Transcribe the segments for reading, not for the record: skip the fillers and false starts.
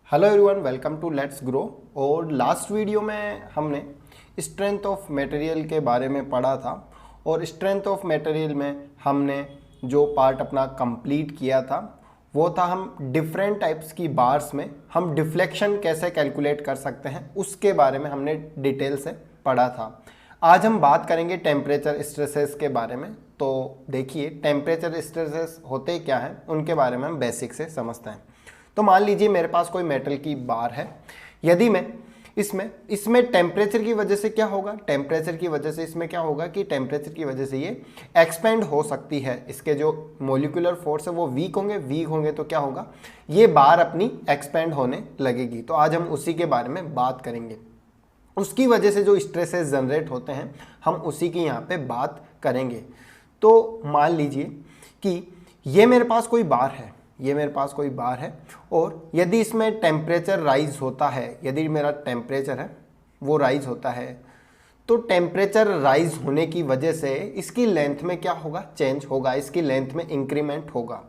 Hello everyone, welcome to Let's Grow. और last video में हमने स्ट्रेंथ ऑफ मटेरियल के बारे में पढ़ा था और स्ट्रेंथ ऑफ मटेरियल में हमने जो पार्ट अपना कंप्लीट किया था वो था हम डिफरेंट टाइप्स की बार्स में हम डिफ्लेक्शन कैसे कैलकुलेट कर सकते हैं उसके बारे में हमने डिटेल से पढ़ा था। आज हम बात करेंगे टेम्परेचर स्ट्रेसेस के बारे में। तो देखिए, टेम्परेचर स्ट्रेसेस होते क्या हैं उनके बारे में हम बेसिक से समझते हैं। तो मान लीजिए मेरे पास कोई मेटल की बार है। यदि मैं इसमें टेम्परेचर की वजह से क्या होगा, टेम्परेचर की वजह से इसमें क्या होगा कि टेम्परेचर की वजह से ये एक्सपेंड हो सकती है। इसके जो मोलिकुलर फोर्स है वो वीक होंगे तो क्या होगा, ये बार अपनी एक्सपेंड होने लगेगी। तो आज हम उसी के बारे में बात करेंगे। उसकी वजह से जो स्ट्रेसेस जनरेट होते हैं हम उसी की यहाँ पे बात करेंगे। तो मान लीजिए कि ये मेरे पास कोई बार है और यदि इसमें टेम्परेचर राइज होता है, यदि मेरा टेम्परेचर है वो राइज होता है, तो टेम्परेचर राइज होने की वजह से इसकी लेंथ में क्या होगा, चेंज होगा, इसकी लेंथ में इंक्रीमेंट होगा।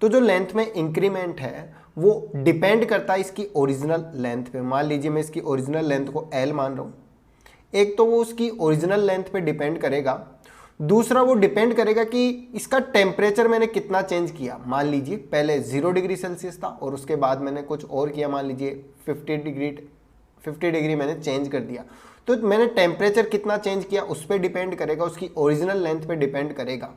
तो जो लेंथ में इंक्रीमेंट है वो डिपेंड करता है इसकी ओरिजिनल लेंथ पे। मान लीजिए मैं इसकी ओरिजिनल लेंथ को L मान रहा हूँ। एक तो वो उसकी ओरिजिनल लेंथ पे डिपेंड करेगा, दूसरा वो डिपेंड करेगा कि इसका टेम्परेचर मैंने कितना चेंज किया। मान लीजिए पहले 0 डिग्री सेल्सियस था और उसके बाद मैंने कुछ और किया, मान लीजिए 50 डिग्री मैंने चेंज कर दिया। तो मैंने टेम्परेचर कितना चेंज किया उस पर डिपेंड करेगा, उसकी ओरिजिनल लेंथ पे डिपेंड करेगा।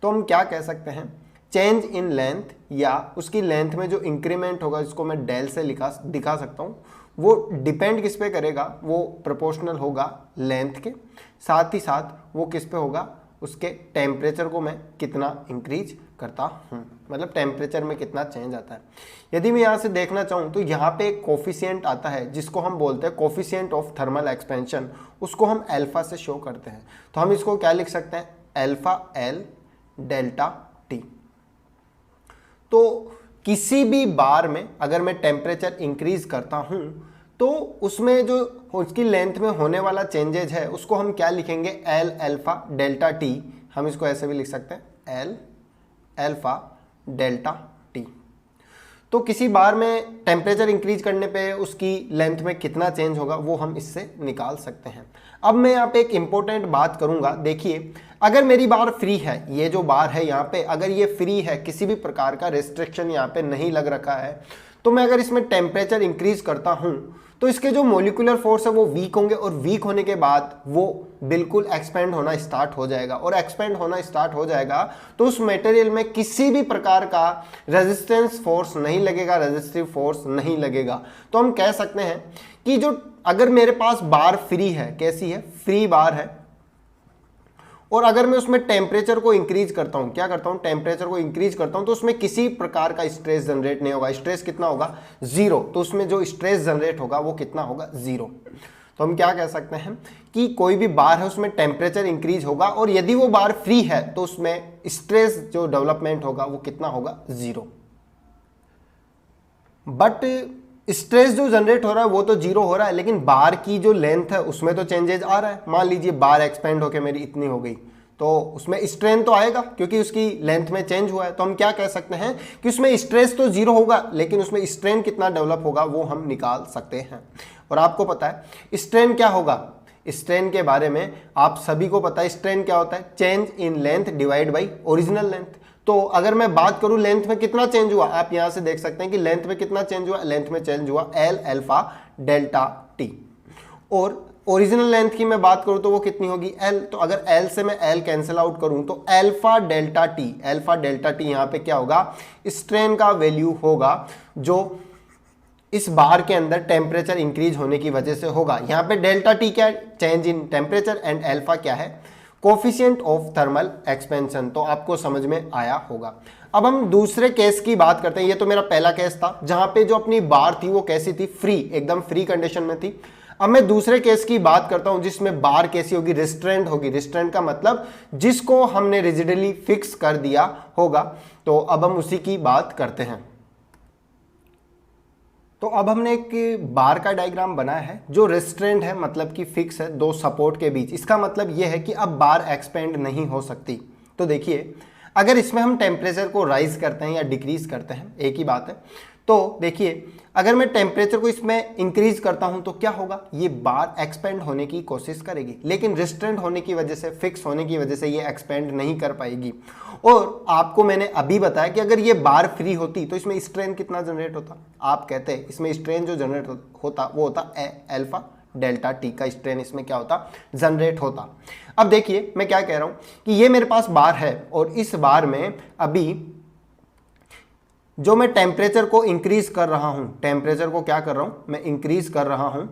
तो हम क्या कह सकते हैं, चेंज इन लेंथ या उसकी लेंथ में जो इंक्रीमेंट होगा, जिसको मैं डेल से दिखा सकता हूँ, वो डिपेंड किस पे करेगा, वो प्रोपोर्शनल होगा लेंथ के, साथ ही साथ वो किस पे होगा, उसके टेम्परेचर को मैं कितना इंक्रीज करता हूँ, मतलब टेम्परेचर में कितना चेंज आता है। यदि मैं यहाँ से देखना चाहूँ तो यहाँ पे एक कोफिशिएंट आता है जिसको हम बोलते हैं कोफिशिएंट ऑफ थर्मल एक्सपेंशन, उसको हम अल्फा से शो करते हैं। तो हम इसको क्या लिख सकते हैं, अल्फा एल डेल्टा टी। तो किसी भी बार में अगर मैं टेम्परेचर इंक्रीज करता हूं तो उसमें जो उसकी लेंथ में होने वाला चेंजेज है उसको हम क्या लिखेंगे, एल अल्फा डेल्टा टी। हम इसको ऐसे भी लिख सकते हैं, एल अल्फा डेल्टा टी। तो किसी बार में टेम्परेचर इंक्रीज करने पे उसकी लेंथ में कितना चेंज होगा वो हम इससे निकाल सकते हैं। अब मैं यहाँ पे एक इंपॉर्टेंट बात करूंगा। देखिए, अगर मेरी बार फ्री है, ये जो बार है यहाँ पे अगर ये फ्री है, किसी भी प्रकार का रेस्ट्रिक्शन यहाँ पे नहीं लग रखा है, तो मैं अगर इसमें टेम्परेचर इंक्रीज करता हूँ तो इसके जो मोलिकुलर फोर्स है वो वीक होंगे और वीक होने के बाद वो बिल्कुल एक्सपेंड होना स्टार्ट हो जाएगा। और एक्सपेंड होना स्टार्ट हो जाएगा तो उस मटेरियल में किसी भी प्रकार का रेजिस्टेंस फोर्स नहीं लगेगा, रेजिस्टिव फोर्स नहीं लगेगा। तो हम कह सकते हैं कि जो अगर मेरे पास बार फ्री है, कैसी है, फ्री बार है, और अगर मैं उसमें टेम्परेचर को इंक्रीज करता हूं, क्या करता हूं, टेम्परेचर को इंक्रीज करता हूं, तो उसमें किसी प्रकार का स्ट्रेस जनरेट नहीं होगा। स्ट्रेस कितना होगा, 0। तो उसमें जो स्ट्रेस जनरेट होगा वो कितना होगा, 0। तो हम क्या कह सकते हैं कि कोई भी बार है उसमें टेम्परेचर इंक्रीज होगा और यदि वो बार फ्री है तो उसमें स्ट्रेस जो डेवलपमेंट होगा वो कितना होगा, 0। बट स्ट्रेस जो जनरेट हो रहा है वो तो 0 हो रहा है, लेकिन बार की जो लेंथ है उसमें तो चेंजेज आ रहा है। मान लीजिए बार एक्सपेंड होकर मेरी इतनी हो गई तो उसमें स्ट्रेन तो आएगा क्योंकि उसकी लेंथ में चेंज हुआ है। तो हम क्या कह सकते हैं कि उसमें स्ट्रेस तो 0 होगा लेकिन उसमें स्ट्रेन कितना डेवलप होगा वो हम निकाल सकते हैं। और आपको पता है स्ट्रेन क्या होगा, स्ट्रेन के बारे में आप सभी को पता है, स्ट्रेन क्या होता है, change in length divide by original length. तो अगर मैं बात करूं लेंथ में कितना चेंज हुआ, आप यहां से देख सकते हैं कि लेंथ में कितना चेंज हुआ, लेंथ में चेंज हुआ एल अल्फा डेल्टा टी। और ओरिजिनल लेंथ की मैं बात करूं तो वो कितनी होगी, एल। तो अगर एल से मैं एल कैंसिल आउट करूं तो अल्फा डेल्टा टी यहां पे क्या होगा, स्ट्रेन का वैल्यू होगा जो इस बार के अंदर टेम्परेचर इंक्रीज होने की वजह से होगा। यहां पे डेल्टा टी क्या है, change in temperature, and alpha क्या है, कोफिशिएंट ऑफ थर्मल एक्सपेंशन। तो आपको समझ में आया होगा। अब हम दूसरे केस की बात करते हैं। ये तो मेरा पहला केस था जहां पे जो अपनी बार थी वो कैसी थी, फ्री, एकदम फ्री कंडीशन में थी। अब मैं दूसरे केस की बात करता हूं जिसमें बार कैसी होगी, रिस्ट्रेंट होगी। रिस्ट्रेंट का मतलब जिसको हमने रिजिडली फिक्स कर दिया होगा। तो अब हम उसी की बात करते हैं। तो अब हमने एक बार का डायग्राम बनाया है जो रेस्ट्रेंट है, मतलब कि फिक्स है दो सपोर्ट के बीच। इसका मतलब यह है कि अब बार एक्सपेंड नहीं हो सकती। तो देखिए, अगर इसमें हम टेम्परेचर को राइज करते हैं या डिक्रीज करते हैं, एक ही बात है, तो देखिए अगर मैं टेम्परेचर को इसमें इंक्रीज करता हूं तो क्या होगा, ये बार एक्सपेंड होने की कोशिश करेगी, लेकिन रिस्ट्रेंट होने की वजह से, फिक्स होने की वजह से ये एक्सपेंड नहीं कर पाएगी। और आपको मैंने अभी बताया कि अगर ये बार फ्री होती तो इसमें स्ट्रेन कितना जनरेट होता, आप कहते हैं इसमें स्ट्रेन जो जनरेट होता वो होता अल्फा डेल्टा टी का स्ट्रेन इसमें क्या होता, जनरेट होता। अब देखिए मैं क्या कह रहा हूं कि ये मेरे पास बार है और इस बार में अभी जो मैं टेम्परेचर को इंक्रीज कर रहा हूं, टेम्परेचर को क्या कर रहा हूं, मैं इंक्रीज कर रहा हूं।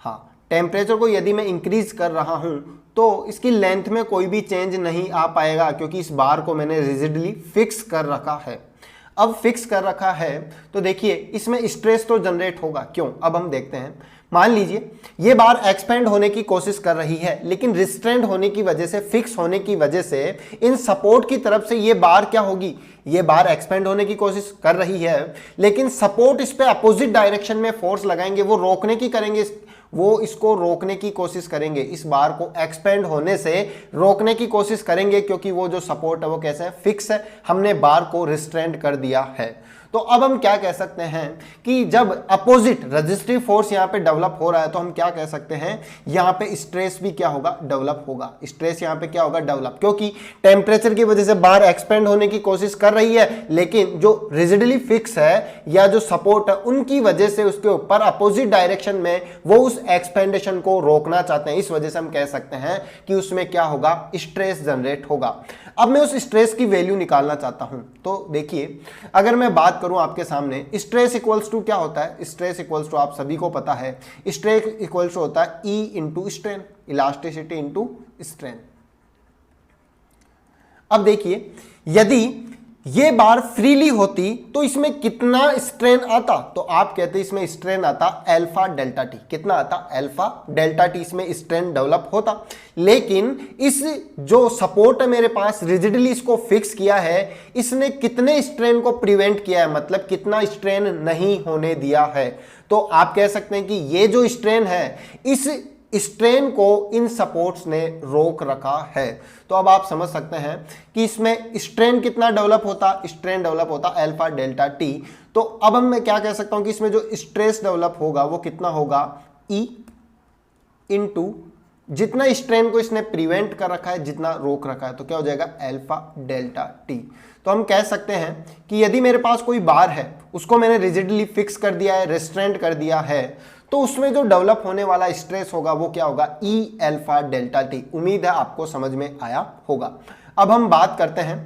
हाँ, टेम्परेचर को यदि मैं इंक्रीज कर रहा हूं तो इसकी लेंथ में कोई भी चेंज नहीं आ पाएगा, क्योंकि इस बार को मैंने रिजिडली फिक्स कर रखा है। अब फिक्स कर रखा है तो देखिए इसमें स्ट्रेस तो जनरेट होगा, क्यों, अब हम देखते हैं। मान लीजिए ये बार एक्सपेंड होने की कोशिश कर रही है, लेकिन रिस्ट्रेंट होने की वजह से, फिक्स होने की वजह से इन सपोर्ट की तरफ से ये बार क्या होगी, ये बार एक्सपेंड होने की कोशिश कर रही है, लेकिन सपोर्ट इस पे अपोजिट डायरेक्शन में फोर्स लगाएंगे, वो रोकने की करेंगे, वो इसको रोकने की कोशिश करेंगे, इस बार को एक्सपेंड होने से रोकने की कोशिश करेंगे, क्योंकि वो जो सपोर्ट है वो कैसे है, फिक्स है, हमने बार को रिस्ट्रेंट कर दिया है। तो अब हम क्या कह सकते हैं कि जब अपोजिट रेजिस्टिव फोर्स यहां पे डेवलप हो रहा है तो हम क्या कह सकते हैं, यहां पे स्ट्रेस भी क्या होगा, डेवलप होगा। स्ट्रेस यहां पे क्या होगा, डेवलप, क्योंकि टेम्परेचर की वजह से बार एक्सपेंड होने की कोशिश कर रही है, लेकिन जो रिजिडली फिक्स है या जो सपोर्ट है उनकी वजह से उसके ऊपर अपोजिट डायरेक्शन में वो उस एक्सपेंडेशन को रोकना चाहते हैं। इस वजह से हम कह सकते हैं कि उसमें क्या होगा, स्ट्रेस जनरेट होगा। अब मैं उस स्ट्रेस की वैल्यू निकालना चाहता हूं, तो देखिए अगर मैं बात करूं आपके सामने, स्ट्रेस इक्वल्स टू क्या होता है, स्ट्रेस इक्वल्स टू आप सभी को पता है, स्ट्रेस इक्वल्स टू होता है E into strain, elasticity into strain. अब देखिए यदि ये बार फ्रीली होती तो इसमें कितना स्ट्रेन आता, तो आप कहते हैं इसमें स्ट्रेन आता अल्फा डेल्टा टी, कितना आता, अल्फा डेल्टा टी इसमें स्ट्रेन डेवलप होता। लेकिन इस जो सपोर्ट है मेरे पास, रिजिडली इसको फिक्स किया है, इसने कितने स्ट्रेन को प्रिवेंट किया है, मतलब कितना स्ट्रेन नहीं होने दिया है। तो आप कह सकते हैं कि ये जो स्ट्रेन है, इस स्ट्रेन को इन सपोर्ट्स ने रोक रखा है। तो अब आप समझ सकते हैं कि इसमें स्ट्रेन कितना डेवलप होता, स्ट्रेन डेवलप होता अल्फा डेल्टा टी। तो अब हम मैं क्या कह सकता हूं कि इसमें जो स्ट्रेस डेवलप होगा वो कितना होगा, ई इंटू जितना स्ट्रेन को इसने प्रिवेंट कर रखा है, जितना रोक रखा है, तो क्या हो जाएगा, अल्फा डेल्टा टी। तो हम कह सकते हैं कि यदि मेरे पास कोई बार है, उसको मैंने रिजिडली फिक्स कर दिया है, रेस्ट्रेंट कर दिया है, तो उसमें जो डेवलप होने वाला स्ट्रेस होगा वो क्या होगा, ई अल्फा डेल्टा टी। उम्मीद है आपको समझ में आया होगा। अब हम बात करते हैं,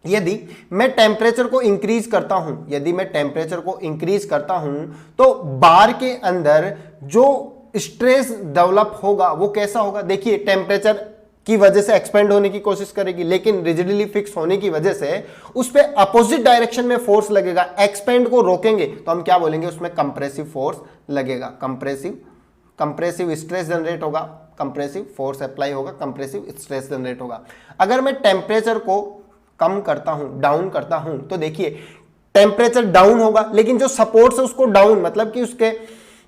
यदि मैं टेम्परेचर को इंक्रीज करता हूं, यदि मैं टेम्परेचर को इंक्रीज करता हूं तो बार के अंदर जो स्ट्रेस डेवलप होगा वो कैसा होगा, देखिए टेम्परेचर की वजह से एक्सपेंड होने की कोशिश करेगी, लेकिन रिजिडली फिक्स होने की वजह से उस पे अपोजिट डायरेक्शन में फोर्स लगेगा, एक्सपेंड को रोकेंगे, तो हम क्या बोलेंगे, उसमें कंप्रेसिव फोर्स लगेगा, कंप्रेसिव स्ट्रेस जनरेट होगा, कंप्रेसिव फोर्स अप्लाई होगा, कंप्रेसिव स्ट्रेस जनरेट होगा। अगर मैं टेम्परेचर को कम करता हूं, डाउन करता हूं, तो देखिए टेम्परेचर डाउन होगा, लेकिन जो सपोर्ट्स है उसको डाउन, मतलब कि उसके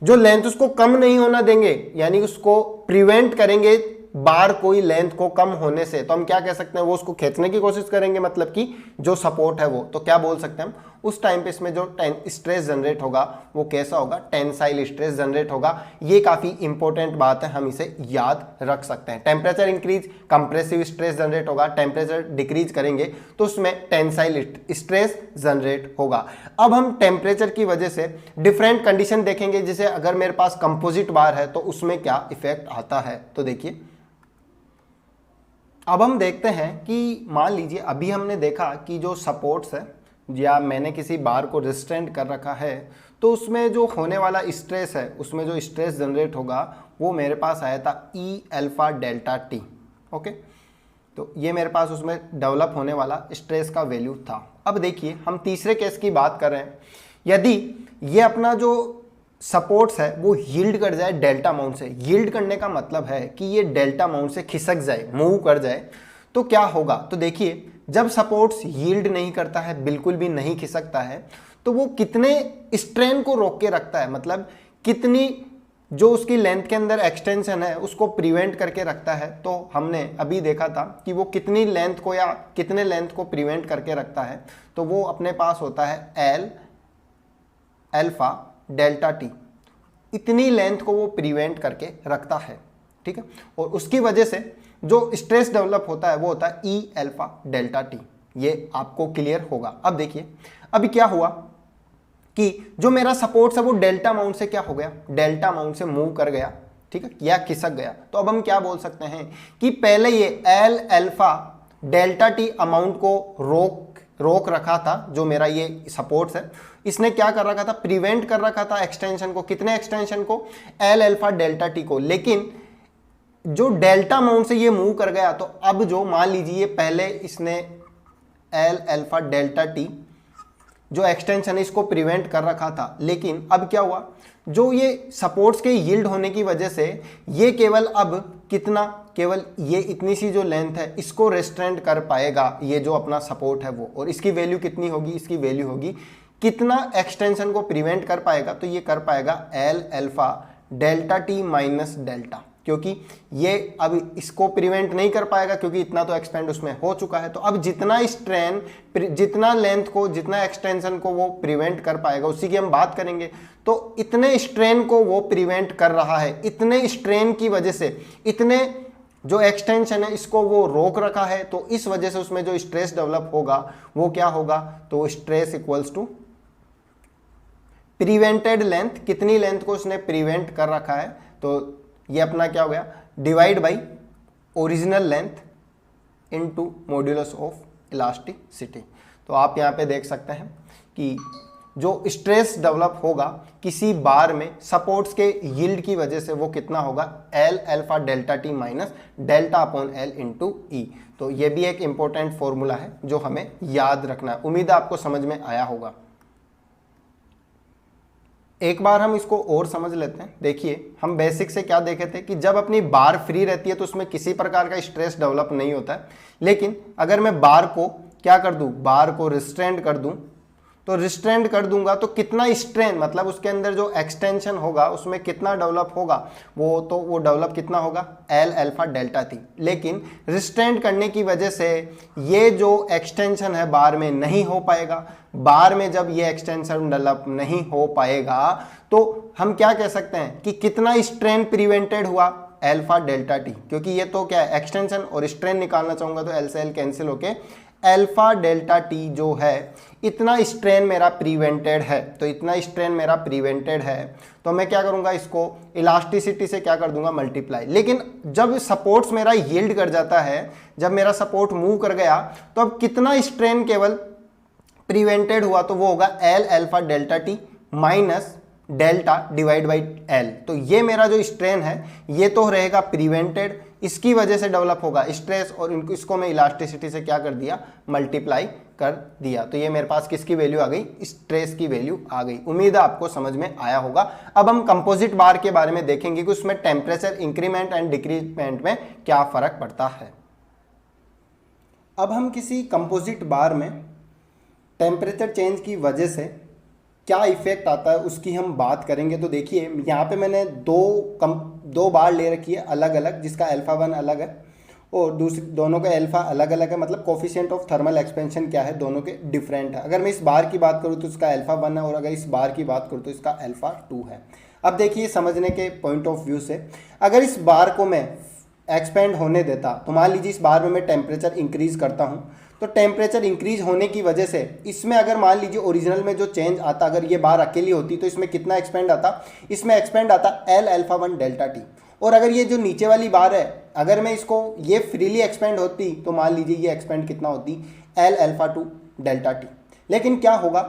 जो लेंथ उसको कम नहीं होना देंगे, यानी उसको प्रिवेंट करेंगे बार कोई लेंथ को कम होने से। तो हम क्या कह सकते हैं, वो उसको खींचने की कोशिश करेंगे, मतलब कि जो सपोर्ट है वो, तो क्या बोल सकते हैं हम, उस टाइम पे इसमें जो स्ट्रेस जनरेट होगा वो कैसा होगा, टेंसाइल स्ट्रेस जनरेट होगा। ये काफी इंपॉर्टेंट बात है, हम इसे याद रख सकते हैं। Temperature increase, compressive stress generate होगा, टेम्परेचर डिक्रीज करेंगे तो उसमें टेंसाइल स्ट्रेस जनरेट होगा। अब हम टेम्परेचर की वजह से डिफरेंट कंडीशन देखेंगे, जैसे अगर मेरे पास कंपोजिट बार है तो उसमें क्या इफेक्ट आता है। तो देखिए अब हम देखते हैं कि मान लीजिए अभी हमने देखा कि जो सपोर्ट्स है या मैंने किसी बार को रिस्ट्रेंट कर रखा है, तो उसमें जो होने वाला स्ट्रेस है, उसमें जो स्ट्रेस जनरेट होगा वो मेरे पास आया था ई अल्फा डेल्टा टी। ओके, तो ये मेरे पास उसमें डेवलप होने वाला स्ट्रेस का वैल्यू था। अब देखिए हम तीसरे केस की बात कर रहे हैं, यदि ये अपना जो सपोर्ट्स है वो यील्ड कर जाए डेल्टा माउंट से, यील्ड करने का मतलब है कि ये डेल्टा माउंट से खिसक जाए, मूव कर जाए, तो क्या होगा, तो देखिए जब सपोर्ट्स यील्ड नहीं करता है, बिल्कुल भी नहीं खिसकता है, तो वो कितने स्ट्रेन को रोक के रखता है, मतलब कितनी जो उसकी लेंथ के अंदर एक्सटेंशन है उसको प्रिवेंट करके रखता है। तो हमने अभी देखा था कि वो कितनी लेंथ को या कितने लेंथ को प्रिवेंट करके रखता है, तो वो अपने पास होता है एल अल्फा डेल्टा टी, इतनी लेंथ को वो प्रिवेंट करके रखता है, ठीक है। और उसकी वजह से जो स्ट्रेस डेवलप होता है वो होता है ई अल्फा डेल्टा टी। ये आपको क्लियर होगा। अब देखिए अभी क्या हुआ कि जो मेरा सपोर्ट है वो डेल्टा माउंट से क्या हो गया, डेल्टा माउंट से मूव कर गया, ठीक है, या खिसक गया। तो अब हम क्या बोल सकते हैं कि पहले ये L alpha delta T amount को रोक रखा था, जो मेरा ये सपोर्ट्स है इसने क्या कर रखा था, प्रिवेंट कर रखा था एक्सटेंशन को। कितने एक्सटेंशन को, एल अल्फा डेल्टा टी को। लेकिन जो डेल्टा अमाउंट से ये मूव कर गया, तो अब जो मान लीजिए पहले इसने एल अल्फा डेल्टा टी जो एक्सटेंशन है इसको प्रिवेंट कर रखा था, लेकिन अब क्या हुआ, जो ये सपोर्ट्स के यील्ड होने की वजह से ये केवल अब कितना, केवल ये इतनी सी जो लेंथ है इसको रेस्ट्रेंट कर पाएगा, ये जो अपना सपोर्ट है वो। और इसकी वैल्यू कितनी होगी, इसकी वैल्यू होगी कितना एक्सटेंशन को प्रिवेंट कर पाएगा, तो ये कर पाएगा L alpha delta T minus delta, क्योंकि ये अब इसको प्रिवेंट नहीं कर पाएगा क्योंकि इतना तो एक्सपेंड उसमें हो चुका है। तो अब जितना स्ट्रेन, जितना लेंथ को, जितना एक्सटेंशन को वो प्रिवेंट कर पाएगा उसी की हम बात करेंगे। तो इतने स्ट्रेन को वो प्रिवेंट कर रहा है, इतने स्ट्रेन की वजह से, इतने जो एक्सटेंशन है इसको वो रोक रखा है। तो इस वजह से उसमें जो स्ट्रेस डेवलप होगा वो क्या होगा, तो stress equals to prevented length, कितनी लेंथ को उसने प्रिवेंट कर रखा है, तो ये अपना क्या हो गया, divide by original length into modulus of elasticity. तो आप यहाँ पे देख सकते हैं कि जो स्ट्रेस डेवलप होगा किसी बार में सपोर्ट्स के यील्ड की वजह से वो कितना होगा, L alpha delta T minus delta upon L into E. तो ये भी एक इंपॉर्टेंट फॉर्मूला है जो हमें याद रखना है। उम्मीद है आपको समझ में आया होगा। एक बार हम इसको और समझ लेते हैं। देखिए हम बेसिक से क्या देखे थे कि जब अपनी बार फ्री रहती है तो उसमें किसी प्रकार का स्ट्रेस डेवलप नहीं होता है, लेकिन अगर मैं बार को क्या कर दूं, बार को रिस्ट्रेंट कर दूं, तो रिस्ट्रेंट कर दूंगा तो कितना स्ट्रेन, मतलब उसके अंदर जो एक्सटेंशन होगा उसमें कितना डेवलप होगा, वो डेवलप कितना होगा, एल अल्फा डेल्टा टी। लेकिन रिस्ट्रेंट करने की वजह से ये जो एक्सटेंशन है बार में नहीं हो पाएगा। बार में जब ये एक्सटेंशन डेवलप नहीं हो पाएगा तो हम क्या कह सकते हैं कि कितना स्ट्रेन प्रिवेंटेड हुआ, अल्फा डेल्टा टी, क्योंकि ये तो क्या है एक्सटेंशन, और स्ट्रेन निकालना चाहूंगा तो एल से एल कैंसिल होके अल्फा डेल्टा टी जो है इतना स्ट्रेन मेरा प्रिवेंटेड है। तो इतना स्ट्रेन मेरा प्रिवेंटेड है तो मैं क्या करूंगा, इसको इलास्टिसिटी से क्या कर दूंगा, मल्टीप्लाई। लेकिन जब सपोर्ट्स मेरा यील्ड कर जाता है, जब मेरा सपोर्ट मूव कर गया, तो अब कितना स्ट्रेन केवल प्रिवेंटेड हुआ, तो वो होगा L alpha delta T minus delta divide by L. तो ये मेरा जो स्ट्रेन है ये तो रहेगा प्रिवेंटेड, इसकी वजह से डेवलप होगा स्ट्रेस, और इसको मैं इलास्टिसिटी से क्या कर दिया, मल्टीप्लाई कर दिया। तो ये मेरे पास किसकी वैल्यू आ गई, स्ट्रेस की वैल्यू आ गई। उम्मीद है आपको समझ में आया होगा। अब हम कंपोजिट बार के बारे में देखेंगे कि उसमें टेम्परेचर इंक्रीमेंट एंड डिक्रीजमेंट में क्या फर्क पड़ता है। अब हम किसी कंपोजिट बार में टेम्परेचर चेंज की वजह से क्या इफेक्ट आता है उसकी हम बात करेंगे। तो देखिए यहाँ पे मैंने दो बार ले रखी है अलग अलग, जिसका अल्फा 1 अलग है और दूसरी दोनों का अल्फा अलग अलग है, मतलब कोफिशिएंट ऑफ थर्मल एक्सपेंशन क्या है, दोनों के डिफरेंट है। अगर मैं इस बार की बात करूँ तो इसका अल्फा 1 है, और अगर इस बार की बात करूँ तो इसका अल्फा 2 है। अब देखिए समझने के पॉइंट ऑफ व्यू से, अगर इस बार को मैं एक्सपेंड होने देता, तो मान लीजिए इस बार में मैं टेम्परेचर इंक्रीज करता हूँ, तो टेम्परेचर इंक्रीज होने की वजह से इसमें अगर मान लीजिए ओरिजिनल में जो चेंज आता, अगर ये बार अकेली होती तो इसमें कितना एक्सपेंड आता, इसमें एक्सपेंड आता एल अल्फा 1 डेल्टा टी। और अगर ये जो नीचे वाली बार है, अगर मैं इसको ये फ्रीली एक्सपेंड होती तो मान लीजिए ये एक्सपेंड कितना होती, एल अल्फा 2 डेल्टा टी। लेकिन क्या होगा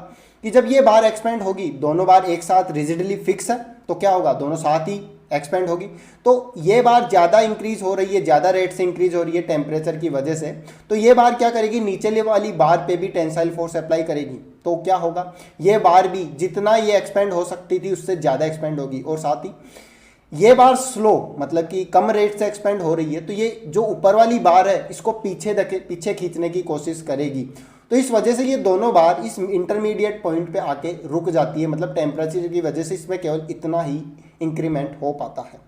कि जब ये बार एक्सपेंड होगी, दोनों बार एक साथ रिजिडली फिक्स है, तो क्या होगा, दोनों साथ ही एक्सपेंड होगी। तो ये बार ज़्यादा इंक्रीज हो रही है, ज़्यादा रेट से इंक्रीज हो रही है टेम्परेचर की वजह से, तो ये बार क्या करेगी, नीचे वाली बार पे भी टेंसाइल फोर्स अप्लाई करेगी। तो क्या होगा, ये बार भी जितना ये एक्सपेंड हो सकती थी उससे ज़्यादा एक्सपेंड होगी। और साथ ही ये बार स्लो, मतलब कि कम रेट से एक्सपेंड हो रही है, तो ये जो ऊपर वाली बार है इसको पीछे खींचने की कोशिश करेगी। तो इस वजह से ये दोनों बार इस इंटरमीडिएट पॉइंट पे आके रुक जाती है, मतलब टेम्परेचर की वजह से इसमें केवल इतना ही इंक्रीमेंट हो पाता है।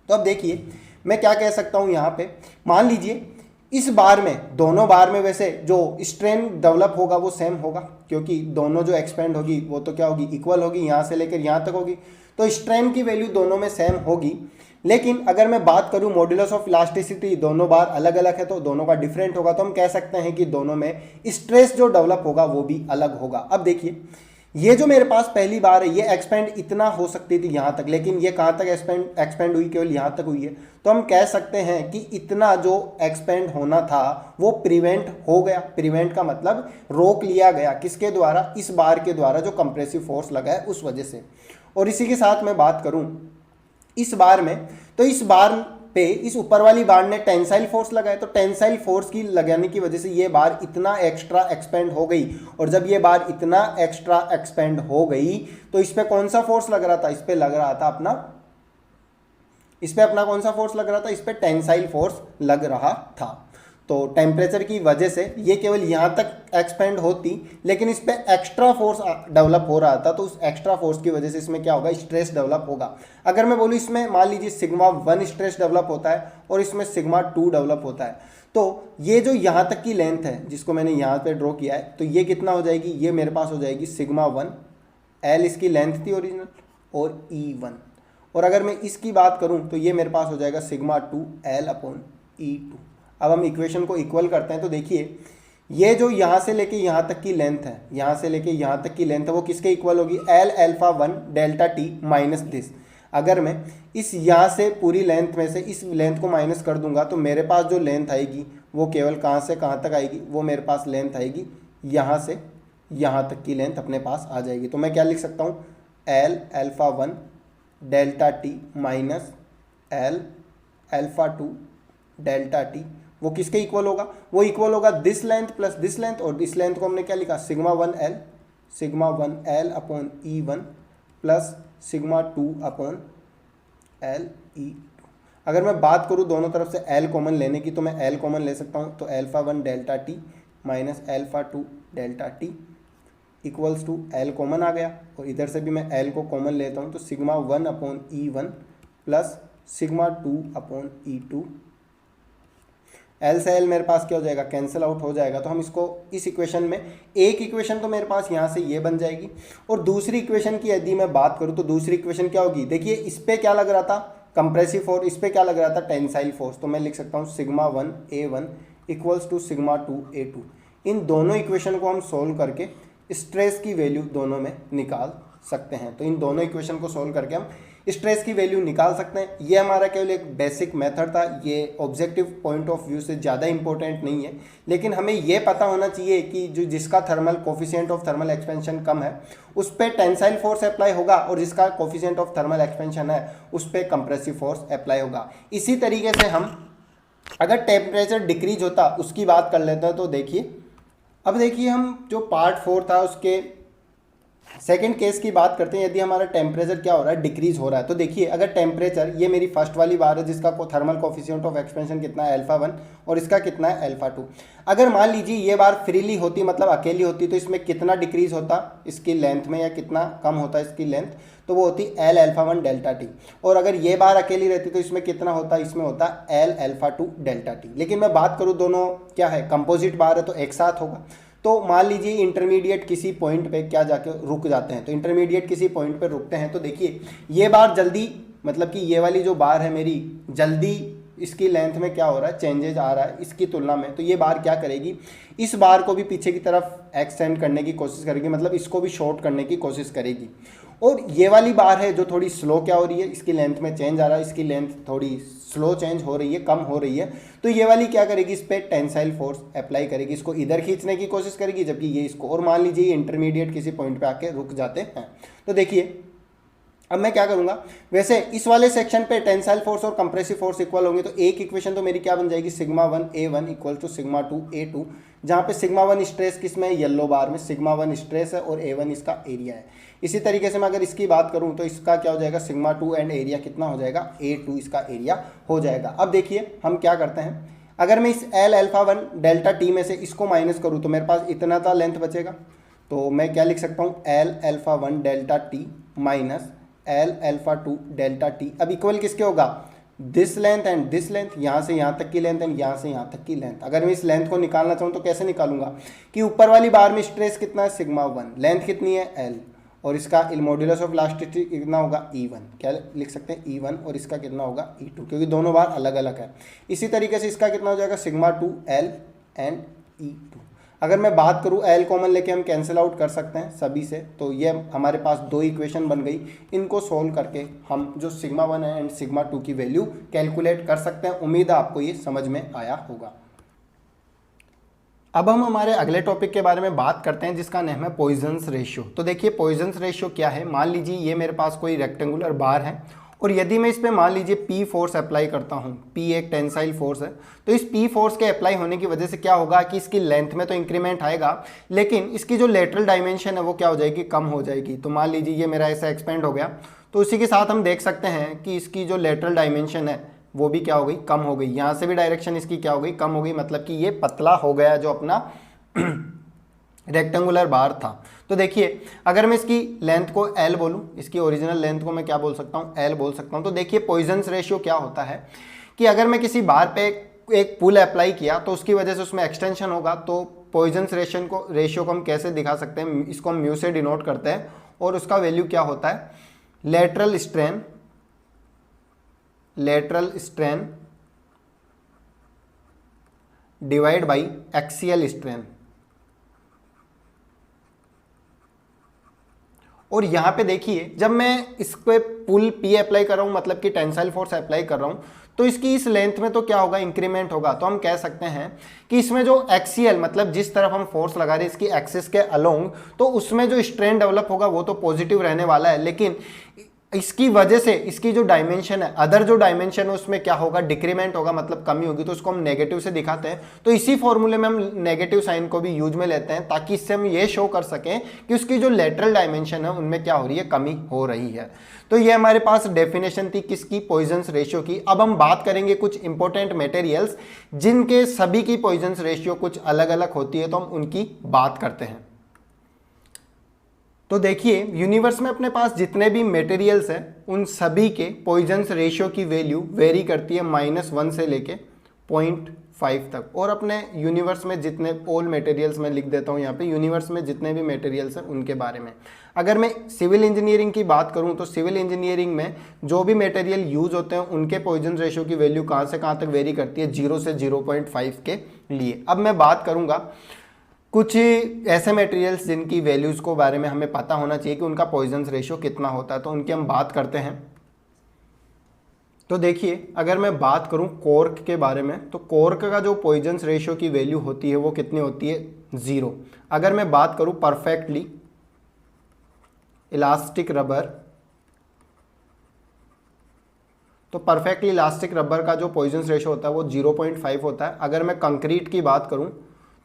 तो अब देखिए मैं क्या कह सकता हूँ यहाँ पे, मान लीजिए इस बार में, दोनों बार में वैसे जो स्ट्रेन डेवलप होगा वो सेम होगा, क्योंकि दोनों जो एक्सपेंड होगी वो तो क्या होगी, इक्वल होगी, यहाँ से लेकर यहाँ तक होगी, तो स्ट्रेन की वैल्यू दोनों में सेम होगी। लेकिन अगर मैं बात करूं मॉड्यूलस ऑफ इलास्टिसिटी, दोनों बार अलग अलग है तो दोनों का डिफरेंट होगा, तो हम कह सकते हैं कि दोनों में स्ट्रेस जो डेवलप होगा वो भी अलग होगा। अब देखिए ये जो मेरे पास पहली बार है ये एक्सपेंड इतना हो सकती थी यहाँ तक, लेकिन ये कहाँ तक एक्सपेंड हुई, केवल यहाँ तक हुई है, तो हम कह सकते हैं कि इतना जो एक्सपेंड होना था वो प्रिवेंट हो गया। प्रिवेंट का मतलब रोक लिया गया, किसके द्वारा, इस बार के द्वारा जो कंप्रेसिव फोर्स लगा है उस वजह से। और इसी के साथ मैं बात करूं इस बार में, तो इस बार पे इस ऊपर वाली बार ने टेंसाइल फोर्स लगाया, तो टेंसाइल फोर्स की लगाने की वजह से ये बार इतना एक्स्ट्रा एक्सपेंड हो गई, और जब ये बार इतना एक्स्ट्रा एक्सपेंड हो गई तो इस पे कौन सा फोर्स लग रहा था, इस पे लग रहा था अपना, इस पे अपना कौन सा फोर्स लग रहा था, इस पे टेंसाइल फोर्स लग रहा था। तो टेम्परेचर की वजह से ये केवल यहाँ तक एक्सपेंड होती, लेकिन इस पे एक्स्ट्रा फोर्स डेवलप हो रहा था, तो उस एक्स्ट्रा फोर्स की वजह से इसमें क्या होगा, स्ट्रेस डेवलप होगा। अगर मैं बोलूँ इसमें मान लीजिए सिग्मा 1 स्ट्रेस डेवलप होता है और इसमें सिग्मा 2 डेवलप होता है, तो ये जो यहाँ तक की लेंथ है जिसको मैंने यहाँ पे ड्रॉ किया है, तो ये कितना हो जाएगी, ये मेरे पास हो जाएगी सिग्मा 1, एल इसकी लेंथ थी ओरिजिनल, और E1। और अगर मैं इसकी बात करूँ तो ये मेरे पास हो जाएगा सिग्मा 2 एल अपॉन E2। अब हम इक्वेशन को इक्वल करते हैं, तो देखिए ये जो यहाँ से लेके यहाँ तक की लेंथ है, यहाँ से लेके यहाँ तक की लेंथ है, वो किसके इक्वल होगी, L alpha 1 delta T minus this. अगर मैं इस यहाँ से पूरी लेंथ में से इस लेंथ को माइनस कर दूंगा तो मेरे पास जो लेंथ आएगी वो केवल कहाँ से कहाँ तक आएगी, वो मेरे पास लेंथ आएगी यहाँ से यहाँ तक की लेंथ अपने पास आ जाएगी। तो मैं क्या लिख सकता हूँ, L alpha 1 delta T minus L alpha 2 delta T, वो किसके इक्वल होगा, वो इक्वल होगा this length plus this length, और इस लेंथ को हमने क्या लिखा, sigma 1 L upon E1 plus sigma 2 upon L E2। अगर मैं बात करूँ दोनों तरफ से एल कॉमन लेने की, तो मैं एल कॉमन ले सकता हूँ, तो alpha 1 delta T minus alpha 2 delta T equals to L common आ गया, और इधर से भी मैं एल को कॉमन लेता हूँ, तो sigma 1 upon E1 plus sigma 2 upon E2। L से एल मेरे पास क्या हो जाएगा, कैंसिल आउट हो जाएगा। तो हम इसको इस इक्वेशन में, एक इक्वेशन तो मेरे पास यहाँ से ये बन जाएगी, और दूसरी इक्वेशन की यदि मैं बात करूँ तो दूसरी इक्वेशन क्या होगी, देखिए इस पे क्या लग रहा था, कंप्रेसिव फोर्स, इस पे क्या लग रहा था, टेंसाइल फोर्स। तो मैं लिख सकता हूँ sigma 1 A1 equals to sigma 2 A2। इन दोनों इक्वेशन को हम सोल्व करके स्ट्रेस की वैल्यू दोनों में निकाल सकते हैं। तो इन दोनों इक्वेशन को सोल्व करके हम स्ट्रेस की वैल्यू निकाल सकते हैं। ये हमारा केवल एक बेसिक मेथड था, ये ऑब्जेक्टिव पॉइंट ऑफ व्यू से ज़्यादा इंपॉर्टेंट नहीं है, लेकिन हमें ये पता होना चाहिए कि जो जिसका thermal coefficient of thermal expansion कम है उस पर टेंसाइल फोर्स अप्लाई होगा, और जिसका कोफिशिएंट ऑफ थर्मल एक्सपेंशन है उस पर कंप्रेसिव फोर्स अप्लाई होगा। इसी तरीके से हम अगर टेम्परेचर डिक्रीज होता उसकी बात कर लेते हैं, तो देखिए अब देखिए हम जो पार्ट 4 था उसके सेकंड केस की बात करते हैं। यदि हमारा टेम्परेचर क्या हो रहा है, डिक्रीज हो रहा है, तो देखिए अगर टेम्परेचर, ये मेरी फर्स्ट वाली बार है जिसका थर्मल कोफिशिएंट ऑफ एक्सपेंशन कितना है, अल्फा 1, और इसका कितना है, अल्फा 2। अगर मान लीजिए ये बार फ्रीली होती, मतलब अकेली होती, तो इसमें कितना डिक्रीज होता इसकी लेंथ में, या कितना कम होता इसकी लेंथ, तो वो होती एल अल्फा 1 डेल्टा टी। और अगर ये बार अकेली रहती तो इसमें कितना होता, इसमें होता एल अल्फा 2 डेल्टा टी। लेकिन मैं बात करूँ दोनों क्या है, कंपोजिट बार है तो एक साथ होगा। तो मान लीजिए इंटरमीडिएट किसी पॉइंट पे क्या जाके रुक जाते हैं, तो इंटरमीडिएट किसी पॉइंट पे रुकते हैं, तो देखिए ये बार जल्दी, मतलब कि ये वाली जो बार है मेरी जल्दी, इसकी लेंथ में क्या हो रहा है, चेंजेज आ रहा है इसकी तुलना में, तो ये बार क्या करेगी, इस बार को भी पीछे की तरफ एक्सटेंड करने की कोशिश करेगी, मतलब इसको भी शॉर्ट करने की कोशिश करेगी। और ये वाली बार है जो थोड़ी स्लो क्या हो रही है, इसकी लेंथ में चेंज आ रहा है, इसकी लेंथ थोड़ी स्लो चेंज हो रही है, कम हो रही है, तो ये वाली क्या करेगी, इस पर टेंसाइल फोर्स अप्लाई करेगी, इसको इधर खींचने की कोशिश करेगी, जबकि ये इसको, और मान लीजिए इंटरमीडिएट किसी पॉइंट पे आके रुक जाते हैं। तो देखिए अब मैं क्या करूंगा, वैसे इस वाले सेक्शन पे टेंसाइल फोर्स और कंप्रेसिव फोर्स इक्वल होंगे, तो एक इक्वेशन तो मेरी क्या बन जाएगी, sigma 1 A1 equal to sigma 2 A2, जहाँ पे सिग्मा 1 स्ट्रेस किसमें है, येलो बार में सिग्मा 1 स्ट्रेस है और A1 इसका एरिया है। इसी तरीके से मैं अगर इसकी बात करूँ तो इसका क्या हो जाएगा, सिग्मा 2 एंड एरिया कितना हो जाएगा, A2 इसका एरिया हो जाएगा। अब देखिए हम क्या करते हैं, अगर मैं इस एल अल्फा 1 डेल्टा टी में से इसको माइनस करूँ तो मेरे पास इतना था लेंथ बचेगा, तो मैं क्या लिख सकता हूँ, L alpha 1 delta T minus L alpha two delta T. अब इक्वल किसके होगा, this length and this length, यहाँ से यहाँ तक की लेंथ एंड यहाँ से यहाँ तक की लेंथ। अगर मैं इस लेंथ को निकालना चाहूँ तो कैसे निकालूंगा कि ऊपर वाली बार में स्ट्रेस कितना है, सिग्मा 1, लेंथ कितनी है एल, और इसका मॉड्यूलस ऑफ इलास्टिसिटी कितना होगा E1, क्या लिख सकते हैं E1, और इसका कितना होगा E2, क्योंकि दोनों बार अलग अलग है। इसी तरीके से इसका कितना हो जाएगा सिग्मा 2 एल एंड E2। अगर मैं बात करूँ एल कॉमन लेके हम कैंसिल आउट कर सकते हैं सभी से, तो ये हमारे पास दो इक्वेशन बन गई। इनको सोल्व करके हम जो सिग्मा 1 एंड सिग्मा 2 की वैल्यू कैलकुलेट कर सकते हैं। उम्मीद है आपको ये समझ में आया होगा। अब हम हमारे अगले टॉपिक के बारे में बात करते हैं जिसका नाम है पॉइजन्स रेशियो। तो देखिए पॉइजन्स रेशियो क्या है। मान लीजिए ये मेरे पास कोई रेक्टेंगुलर बार है और यदि मैं इस पर मान लीजिए P फोर्स अप्लाई करता हूँ, P एक टेंसाइल फोर्स है, तो इस P फोर्स के अप्लाई होने की वजह से क्या होगा कि इसकी लेंथ में तो इंक्रीमेंट आएगा, लेकिन इसकी जो लेटरल डायमेंशन है वो क्या हो जाएगी, कम हो जाएगी। तो मान लीजिए ये मेरा ऐसा एक्सपेंड हो गया, तो उसी के साथ हम देख सकते हैं कि इसकी जो लेटरल डायमेंशन है वो भी क्या हो गई, कम हो गई। यहाँ से भी डायरेक्शन इसकी क्या हो गई, कम हो गई, मतलब कि ये पतला हो गया जो अपना रेक्टेंगुलर बार था। तो देखिए अगर मैं इसकी लेंथ को L बोलूं, इसकी ओरिजिनल लेंथ को मैं क्या बोल सकता हूं, L बोल सकता हूं। तो देखिए पॉइजन्स रेशियो क्या होता है कि अगर मैं किसी बार पे एक पुल अप्लाई किया तो उसकी वजह से उसमें एक्सटेंशन होगा। तो पॉइजन्स रेशियो को हम कैसे दिखा सकते हैं, इसको हम म्यू से डिनोट करते हैं और उसका वैल्यू क्या होता है, lateral strain divide by axial strain. और यहां पे देखिए जब मैं इस पे पुल P अप्लाई कर रहा हूं, मतलब कि टेंसाइल फोर्स अप्लाई कर रहा हूं, तो इसकी इस लेंथ में तो क्या होगा, इंक्रीमेंट होगा। तो हम कह सकते हैं कि इसमें जो एक्सियल मतलब जिस तरफ हम फोर्स लगा रहे हैं इसकी एक्सिस के अलोंग, तो उसमें जो स्ट्रेन डेवलप होगा वो तो पॉजिटिव रहने वाला है, लेकिन इसकी वजह से इसकी जो डायमेंशन है, अदर जो डायमेंशन है उसमें क्या होगा, डिक्रीमेंट होगा, मतलब कमी होगी। तो उसको हम नेगेटिव से दिखाते हैं। तो इसी फॉर्मूले में हम नेगेटिव साइन को भी यूज में लेते हैं ताकि इससे हम ये शो कर सकें कि उसकी जो लेटरल डायमेंशन है उनमें क्या हो रही है, कमी हो रही है। तो ये हमारे पास डेफिनेशन थी किसकी, पॉइजन्स रेशियो की। अब हम बात करेंगे कुछ इंपॉर्टेंट मटेरियल्स जिनके सभी की पॉइजन्स रेशियो कुछ अलग अलग होती है, तो हम उनकी बात करते हैं। तो देखिए यूनिवर्स में अपने पास जितने भी मटेरियल्स हैं उन सभी के पॉइजन्स रेशियो की वैल्यू वेरी करती है -1 से लेके 0.5 तक। और अपने यूनिवर्स में जितने ऑल मटेरियल्स मैं लिख देता हूँ यहाँ पे, यूनिवर्स में जितने भी मटेरियल्स हैं उनके बारे में। अगर मैं सिविल इंजीनियरिंग की बात करूँ तो सिविल इंजीनियरिंग में जो भी मटेरियल यूज होते हैं उनके पॉइजन रेशियो की वैल्यू कहाँ से कहाँ तक वेरी करती है, 0 से 0.5 के लिए। अब मैं बात करूँगा कुछ ऐसे मटेरियल्स जिनकी वैल्यूज़ को बारे में हमें पता होना चाहिए कि उनका पॉइजन्स रेशियो कितना होता है, तो उनकी हम बात करते हैं। तो देखिए अगर मैं बात करूं कॉर्क के बारे में, तो कॉर्क का जो पॉइजन्स रेशियो की वैल्यू होती है वो कितनी होती है, 0। अगर मैं बात करूं परफेक्टली इलास्टिक रबर, तो परफेक्टली इलास्टिक रबर का जो पॉइजन्स रेशियो होता है वो 0.5 होता है। अगर मैं कंक्रीट की बात करूं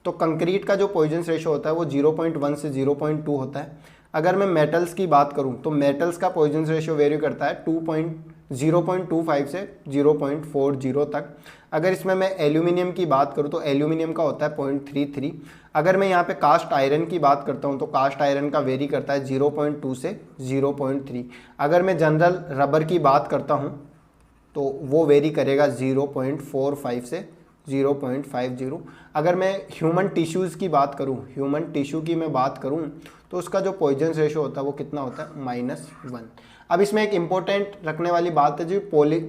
तो कंक्रीट का जो पॉइजन्स रेशियो होता है वो 0.1 से 0.2 होता है। अगर मैं मेटल्स की बात करूं तो मेटल्स का पॉइजन्स रेशियो वेरी करता है 0.25 से 0.40 तक। अगर इसमें मैं एल्यूमिनियम की बात करूं तो एल्यूमिनियम का होता है 0.33। अगर मैं यहाँ पे कास्ट आयरन की बात करता हूँ तो कास्ट आयरन का वेरी करता है 0.2 से 0.3। अगर मैं जनरल रबर की बात करता हूँ तो वो वेरी करेगा 0.45 से 0.50। अगर मैं ह्यूमन टिश्यूज़ की बात करूं, ह्यूमन टिश्यू की मैं बात करूं तो उसका जो पॉइजन्स रेशियो होता है वो कितना होता है, -1। अब इसमें एक इम्पोर्टेंट रखने वाली बात है, जो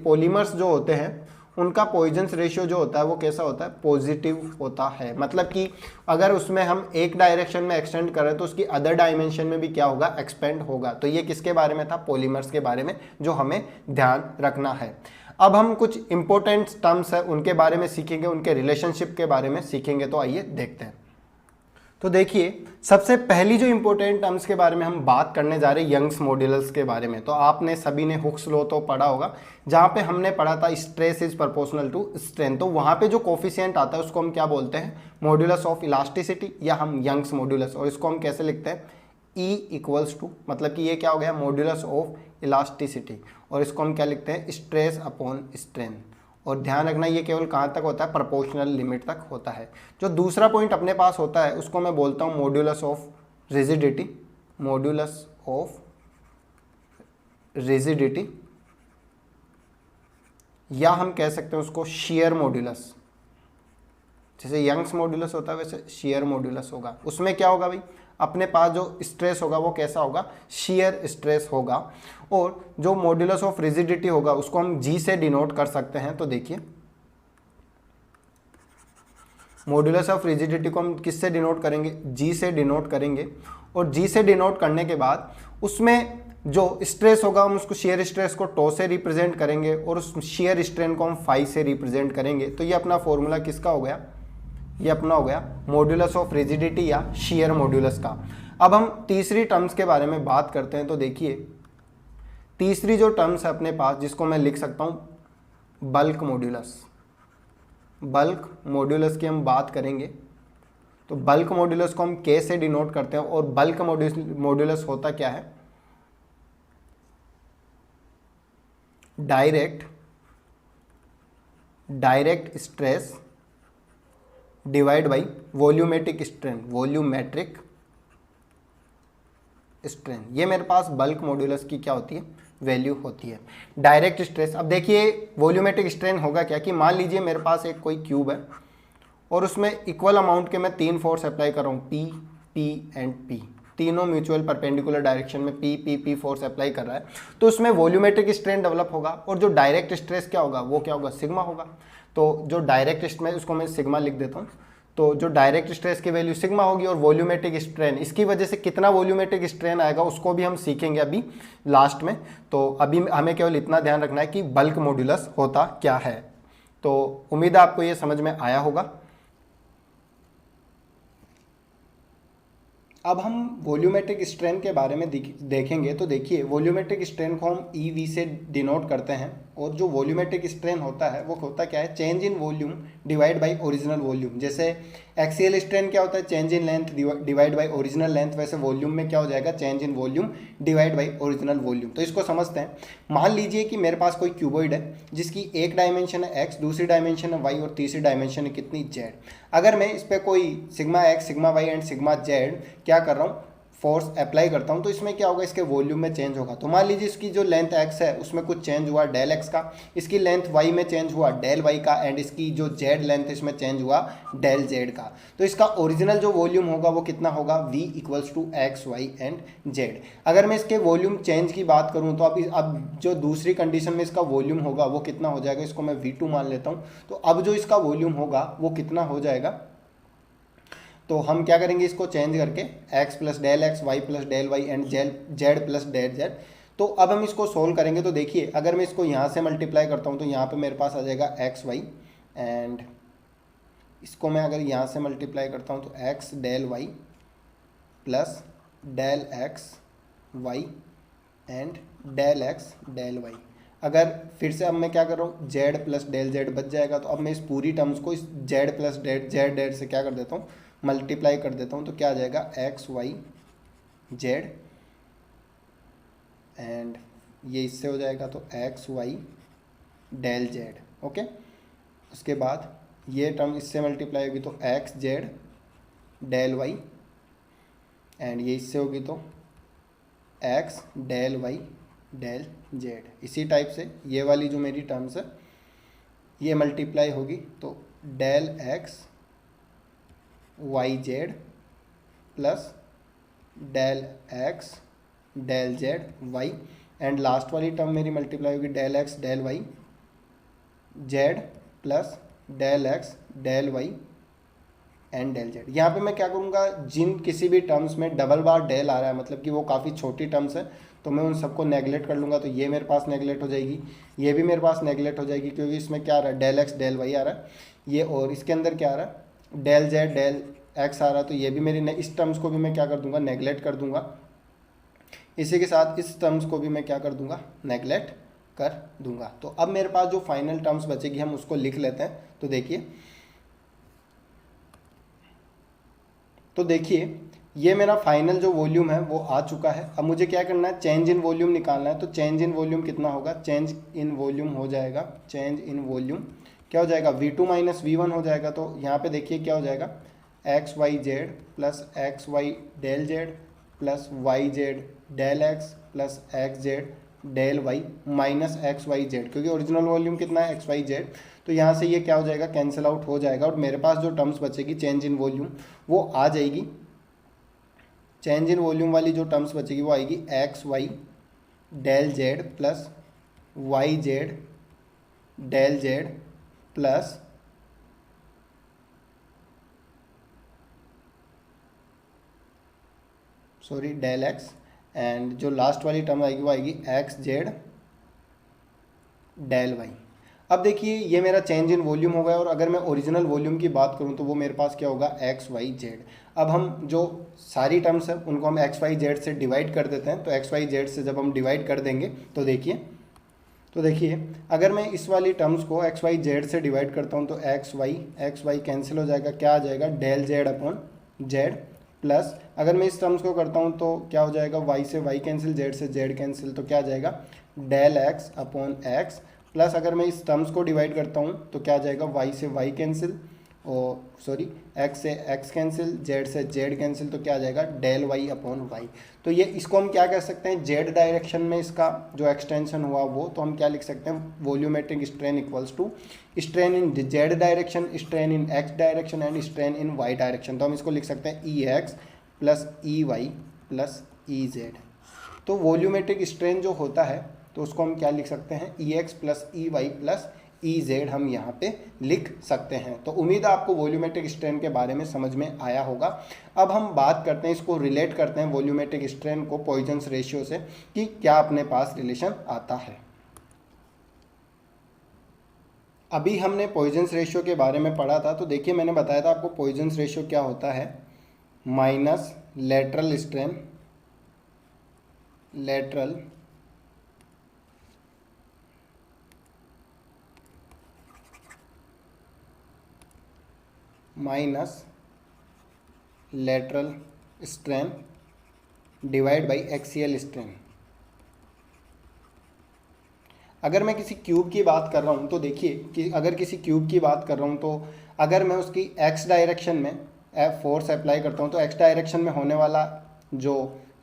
पॉलीमर्स जो होते हैं उनका पॉइजन्स रेशियो जो होता है वो कैसा होता है, पॉजिटिव होता है। मतलब कि अगर उसमें हम एक डायरेक्शन में एक्सटेंड करें तो उसकी अदर डायमेंशन में भी क्या होगा, एक्सपेंड होगा। तो ये किसके बारे में था, पॉलीमर्स के बारे में, जो हमें ध्यान रखना है। अब हम कुछ इंपॉर्टेंट टर्म्स है उनके बारे में सीखेंगे, उनके रिलेशनशिप के बारे में सीखेंगे। तो आइए देखते हैं। तो देखिए सबसे पहली जो इंपॉर्टेंट टर्म्स के बारे में हम बात करने जा रहे हैं यंग्स मॉड्यूलस के बारे में। तो आपने सभी ने हुक्स लॉ तो पढ़ा होगा, जहाँ पे हमने पढ़ा था stress is proportional to strength. तो वहाँ पे जो कोफिशिएंट आता है उसको हम क्या बोलते हैं, मॉड्यूलस ऑफ इलास्टिसिटी, या हम यंग्स मॉड्यूलस। और इसको हम कैसे लिखते हैं, E = मतलब कि ये क्या हो गया, मॉड्यूलस ऑफ इलास्टिसिटी। और इसको हम क्या लिखते हैं, स्ट्रेस अपॉन स्ट्रेन। और ध्यान रखना ये केवल कहाँ तक होता है, प्रोपोर्शनल लिमिट तक होता है। जो दूसरा पॉइंट अपने पास होता है उसको मैं बोलता हूँ modulus of rigidity, modulus of rigidity, या हम कह सकते हैं उसको शियर मॉड्यूलस। जैसे यंग्स मॉड्यूलस होता है वैसे शियर मॉड्यूलस होगा। उसमें क्या होगा भाई, अपने पास जो स्ट्रेस होगा वो कैसा होगा, शियर स्ट्रेस होगा। और जो मॉड्यूलस ऑफ रिजिडिटी होगा उसको हम जी से डिनोट कर सकते हैं। तो देखिए मॉड्यूलस ऑफ रिजिडिटी को हम किससे डिनोट करेंगे, जी से डिनोट करेंगे। और जी से डिनोट करने के बाद उसमें जो स्ट्रेस होगा हम उसको शियर स्ट्रेस को टो से रिप्रेजेंट करेंगे और उस शियर स्ट्रेन को हम फाई से रिप्रेजेंट करेंगे। तो ये अपना फॉर्मूला किसका हो गया, ये अपना हो गया मॉड्यूलस ऑफ रिजिडिटी या शियर मॉड्यूलस का। अब हम तीसरी टर्म्स के बारे में बात करते हैं। तो देखिए तीसरी जो टर्म्स है अपने पास, जिसको मैं लिख सकता हूं बल्क मॉड्यूलस। बल्क मॉड्यूलस की हम बात करेंगे तो बल्क मॉड्यूलस को हम के से डिनोट करते हैं। और बल्क मॉड्यूलस होता क्या है, direct stress divide by volumetric strain, volumetric strain. ये मेरे पास बल्क मॉड्यूलस की क्या होती है, वैल्यू होती है। डायरेक्ट स्ट्रेस, अब देखिए वॉल्यूमेट्रिक स्ट्रेन होगा क्या कि मान लीजिए मेरे पास एक कोई क्यूब है और उसमें इक्वल अमाउंट के मैं 3 फोर्स अप्लाई कर रहा हूँ, पी पी एंड पी, तीनों म्यूचुअल परपेंडिकुलर डायरेक्शन में P P P force apply कर रहा है। तो उसमें वॉल्यूमेट्रिक स्ट्रेन डेवलप होगा और जो डायरेक्ट स्ट्रेस क्या होगा, वो क्या होगा, सिग्मा होगा। तो जो डायरेक्ट स्ट्रेस, उसको मैं सिग्मा लिख देता हूँ। तो जो डायरेक्ट स्ट्रेस की वैल्यू सिग्मा होगी और वॉल्यूमेट्रिक स्ट्रेन, इसकी वजह से कितना वॉल्यूमेट्रिक स्ट्रेन आएगा उसको भी हम सीखेंगे अभी लास्ट में। तो अभी हमें केवल इतना ध्यान रखना है कि बल्क मॉड्यूलस होता क्या है। तो उम्मीद है आपको ये समझ में आया होगा। अब हम वॉल्यूमेट्रिक स्ट्रेन के बारे में देखेंगे। तो देखिए वॉल्यूमेट्रिक स्ट्रेन को हम EV से डिनोट करते हैं। और जो वॉल्यूमेट्रिक स्ट्रेन होता है वो होता क्या है, change in volume divide by original volume. जैसे एक्सियल स्ट्रेन क्या होता है, change in length divide by original length, वैसे वॉल्यूम में क्या हो जाएगा, change in volume divide by original volume. तो इसको समझते हैं। मान लीजिए कि मेरे पास कोई क्यूबॉइड है जिसकी एक डायमेंशन है x, दूसरी डायमेंशन है y और तीसरी डायमेंशन है कितनी, z। अगर मैं इस पर कोई sigma x, sigma y and sigma z क्या कर रहा हूँ, फोर्स अप्लाई करता हूं, तो इसमें क्या होगा, इसके वॉल्यूम में चेंज होगा। तो मान लीजिए इसकी जो लेंथ x है उसमें कुछ चेंज हुआ डेल x का, इसकी लेंथ y में चेंज हुआ डेल y का, एंड इसकी जो z लेंथ इसमें चेंज हुआ डेल z का। तो इसका ओरिजिनल जो वॉल्यूम होगा वो कितना होगा, v equals to x, y and z। अगर मैं इसके वॉल्यूम चेंज की बात करूं तो अब जो दूसरी कंडीशन में इसका वॉल्यूम होगा वो कितना हो जाएगा, इसको मैं v2 मान लेता हूँ। तो अब जो इसका वॉल्यूम होगा वो कितना हो जाएगा, तो हम क्या करेंगे, इसको चेंज करके x plus del x, y plus del y and z plus del z. तो अब हम इसको सोल्व करेंगे। तो देखिए अगर मैं इसको यहाँ से मल्टीप्लाई करता हूँ तो यहाँ पे मेरे पास आ जाएगा एक्स वाई, एंड इसको मैं अगर यहाँ से मल्टीप्लाई करता हूँ तो x del y plus del x y and del x del y. अगर फिर से अब मैं क्या कर रहा हूँ, जेड प्लस डेल जेड बच जाएगा। तो अब मैं इस पूरी टर्म्स को इस जेड प्लस जेड डेड से क्या कर देता हूँ, मल्टीप्लाई कर देता हूँ। तो क्या आ जाएगा, एक्स वाई जेड, एंड ये इससे हो जाएगा तो x y del z. Okay, उसके बाद ये टर्म इससे मल्टीप्लाई होगी तो x z del y, and ये इससे होगी तो x del y del z. इसी टाइप से ये वाली जो मेरी टर्म्स है ये मल्टीप्लाई होगी तो del x y z plus del x del z y, and last वाली टर्म मेरी मल्टीप्लाई होगी del x del y z plus del x del y and del z. यहाँ पे मैं क्या करूँगा, जिन किसी भी टर्म्स में डबल बार डेल आ रहा है, मतलब कि वो काफ़ी छोटी टर्म्स है, तो मैं उन सबको नेगलेक्ट कर लूँगा। तो ये मेरे पास नेगलेक्ट हो जाएगी, ये भी मेरे पास नेगलेक्ट हो जाएगी, क्योंकि इसमें क्या आ रहा है, डेल एक्स डेल वाई आ रहा है ये, और इसके अंदर क्या आ रहा है, डेल जेड डेल एक्स आ रहा है। तो ये भी मेरी इस टर्म्स को भी मैं क्या कर दूंगा, नेगलेक्ट कर दूंगा। इसी के साथ इस टर्म्स को भी मैं क्या कर दूंगा, नेगलेक्ट कर दूंगा। तो अब मेरे पास जो फाइनल टर्म्स बचेगी हम उसको लिख लेते हैं। तो देखिए ये मेरा फाइनल जो वॉल्यूम है वो आ चुका है। अब मुझे क्या करना है, चेंज इन वॉल्यूम निकालना है। तो चेंज इन वॉल्यूम कितना होगा, चेंज इन वॉल्यूम हो जाएगा, चेंज इन वॉल्यूम क्या हो जाएगा, v2 माइनस v1 हो जाएगा। तो यहाँ पे देखिए क्या हो जाएगा, x y z plus x y del z plus y z del x plus x z del y minus x y z, क्योंकि ओरिजिनल वॉल्यूम कितना है एक्स वाई जेड, तो यहाँ से ये क्या हो जाएगा, कैंसिल आउट हो जाएगा और मेरे पास जो टर्म्स बचेगी चेंज इन वॉल्यूम वो आ जाएगी। चेंज इन वॉल्यूम वाली जो टर्म्स बचेगी वो आएगी x y del z plus y z del z plus del x, and जो लास्ट वाली टर्म आएगी वो आएगी एक्स जेड डेल वाई। अब देखिए ये मेरा चेंज इन वॉल्यूम हो गया, और अगर मैं ओरिजिनल वॉल्यूम की बात करूं तो वो मेरे पास क्या होगा, एक्स वाई जेड। अब हम जो सारी टर्म्स हैं उनको हम एक्स वाई जेड से डिवाइड कर देते हैं, तो एक्स वाई जेड से जब हम डिवाइड कर देंगे तो देखिए अगर मैं इस वाली टर्म्स को एक्स वाई जेड से डिवाइड करता हूँ तो एक्स वाई कैंसिल हो जाएगा, क्या आ जाएगा, del z upon z, plus अगर मैं इस टर्म्स को करता हूँ तो क्या हो जाएगा, वाई से वाई कैंसिल, जेड से जेड कैंसिल, तो क्या आ जाएगा, del X upon X, plus अगर मैं इस टर्म्स को डिवाइड करता हूँ तो क्या आ जाएगा, वाई से वाई कैंसिल, और एक्स से एक्स कैंसिल, जेड से जेड कैंसिल, तो क्या आ जाएगा, डेल वाई अपॉन वाई। तो ये इसको हम क्या कह सकते हैं, जेड डायरेक्शन में इसका जो एक्सटेंशन हुआ वो, तो हम क्या लिख सकते हैं, volumetric strain equals to strain in Z direction, strain in x direction and strain in Y direction. तो हम इसको लिख सकते हैं E X plus E Y plus E Z. तो वॉल्यूमेट्रिक स्ट्रेन जो होता है तो उसको हम क्या लिख सकते हैं, E X plus E Y plus E Z हम यहाँ पे लिख सकते हैं। तो उम्मीद है आपको वॉल्यूमेट्रिक स्ट्रेन के बारे में समझ में आया होगा। अब हम बात करते हैं, इसको रिलेट करते हैं वॉल्यूमेट्रिक स्ट्रेन को पॉइजन्स रेशियो से, कि क्या अपने पास रिलेशन आता है। अभी हमने पॉइजन्स रेशियो के बारे में पढ़ा था, तो देखिए मैंने बताया था आपको पॉइजन्स रेशियो क्या होता है, minus lateral strain, lateral minus lateral strain divide by axial strain. अगर मैं किसी क्यूब की बात कर रहा हूँ तो देखिए कि अगर किसी क्यूब की बात कर रहा हूँ तो अगर मैं उसकी एक्स डायरेक्शन में फोर्स अप्लाई करता हूँ तो एक्स डायरेक्शन में होने वाला जो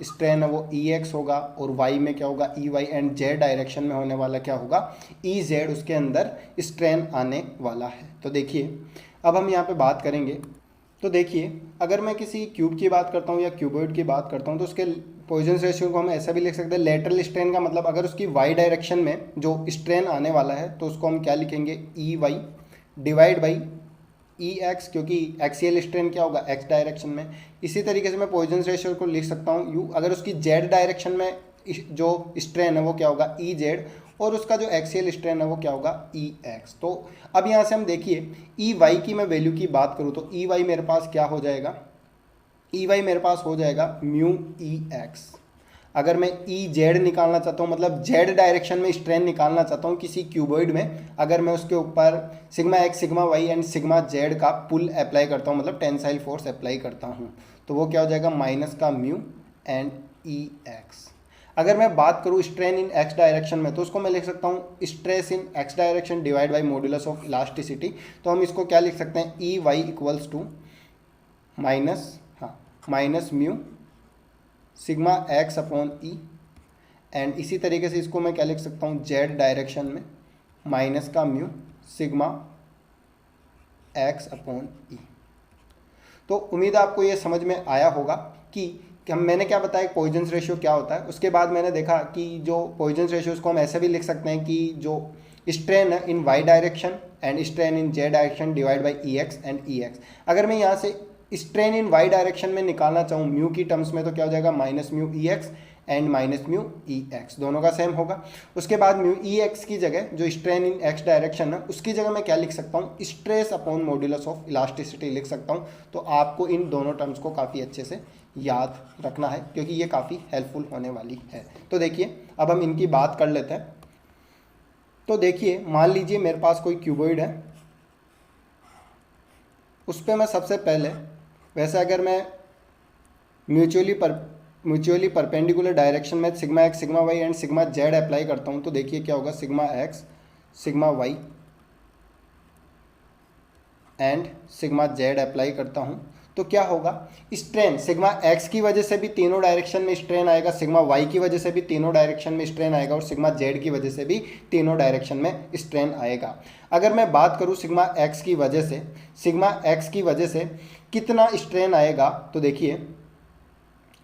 स्ट्रेन है वो ई एक्स होगा, और वाई में क्या होगा, e y, and Z direction में होने वाला क्या होगा, ई जेड, उसके अंदर स्ट्रेन आने वाला है। तो देखिए अब हम यहाँ पे बात करेंगे, तो देखिए अगर मैं किसी क्यूब की बात करता हूँ या क्यूबॉइड की बात करता हूँ तो उसके पॉइजन्स रेशियो को हम ऐसा भी लिख सकते हैं, लेटरल स्ट्रेन का मतलब अगर उसकी वाई डायरेक्शन में जो स्ट्रेन आने वाला है तो उसको हम क्या लिखेंगे, e y divide by E x, क्योंकि एक्सियल स्ट्रेन क्या होगा, एक्स डायरेक्शन में। इसी तरीके से मैं पॉइजन्स रेशियो को लिख सकता हूँ यू, अगर उसकी जेड डायरेक्शन में जो स्ट्रेन है वो क्या होगा, ई जेड, और उसका जो एक्सियल स्ट्रेन है वो क्या होगा, ई एक्स। तो अब यहाँ से हम देखिए ई वाई की मैं वैल्यू की बात करूँ तो ई वाई मेरे पास क्या हो जाएगा, ई वाई मेरे पास हो जाएगा म्यू ई एक्स। अगर मैं ई जेड निकालना चाहता हूँ, मतलब जेड डायरेक्शन में स्ट्रेन निकालना चाहता हूँ किसी क्यूबॉइड में, अगर मैं उसके ऊपर sigma x sigma y and sigma z का पुल अप्लाई करता हूँ, मतलब टेंसाइल फोर्स अप्लाई करता हूँ, तो वो क्या हो जाएगा, माइनस का म्यू एंड ई एक्स। अगर मैं बात करूँ स्ट्रेन इन एक्स डायरेक्शन में तो उसको मैं लिख सकता हूँ stress in x direction divide by modulus of elasticity. तो हम इसको क्या लिख सकते हैं, e y equals to minus mu sigma x upon E, and इसी तरीके से इसको मैं क्या लिख सकता हूँ, जेड डायरेक्शन में माइनस का mu sigma x upon E. तो उम्मीद है आपको ये समझ में आया होगा कि मैंने क्या बताया पॉइजन्स रेशियो क्या होता है। उसके बाद मैंने देखा कि जो पॉइजन्स रेशियोज को हम ऐसे भी लिख सकते हैं कि जो स्ट्रेन है in Y direction and strain in Z direction divide by E X and E X. अगर मैं यहाँ से स्ट्रेन इन वाई डायरेक्शन में निकालना चाहूँ म्यू की टर्म्स में तो क्या हो जाएगा, minus mu E X and minus mu E x, दोनों का सेम होगा। उसके बाद म्यू ई एक्स की जगह जो स्ट्रेन इन एक्स डायरेक्शन है उसकी जगह मैं क्या लिख सकता हूँ, stress upon modulus of elasticity लिख सकता हूँ। तो आपको इन दोनों टर्म्स को काफ़ी अच्छे से याद रखना है क्योंकि ये काफ़ी हेल्पफुल होने वाली है। तो देखिए अब हम इनकी बात कर लेते हैं। तो देखिए मान लीजिए मेरे पास कोई क्यूबॉइड है, उस पर मैं सबसे पहले, वैसे अगर मैं म्यूचुअली परपेंडिकुलर डायरेक्शन में sigma x sigma y and sigma z apply करता हूँ तो देखिए क्या होगा, sigma x sigma y and sigma z apply करता हूँ तो क्या होगा, स्ट्रेन सिग्मा एक्स की वजह से भी तीनों डायरेक्शन में स्ट्रेन आएगा, सिग्मा वाई की वजह से भी तीनों डायरेक्शन में स्ट्रेन आएगा और सिग्मा जेड की वजह से भी तीनों डायरेक्शन में स्ट्रेन आएगा। अगर मैं बात करूँ सिग्मा एक्स की वजह से, सिग्मा एक्स की वजह से कितना स्ट्रेन आएगा, तो देखिए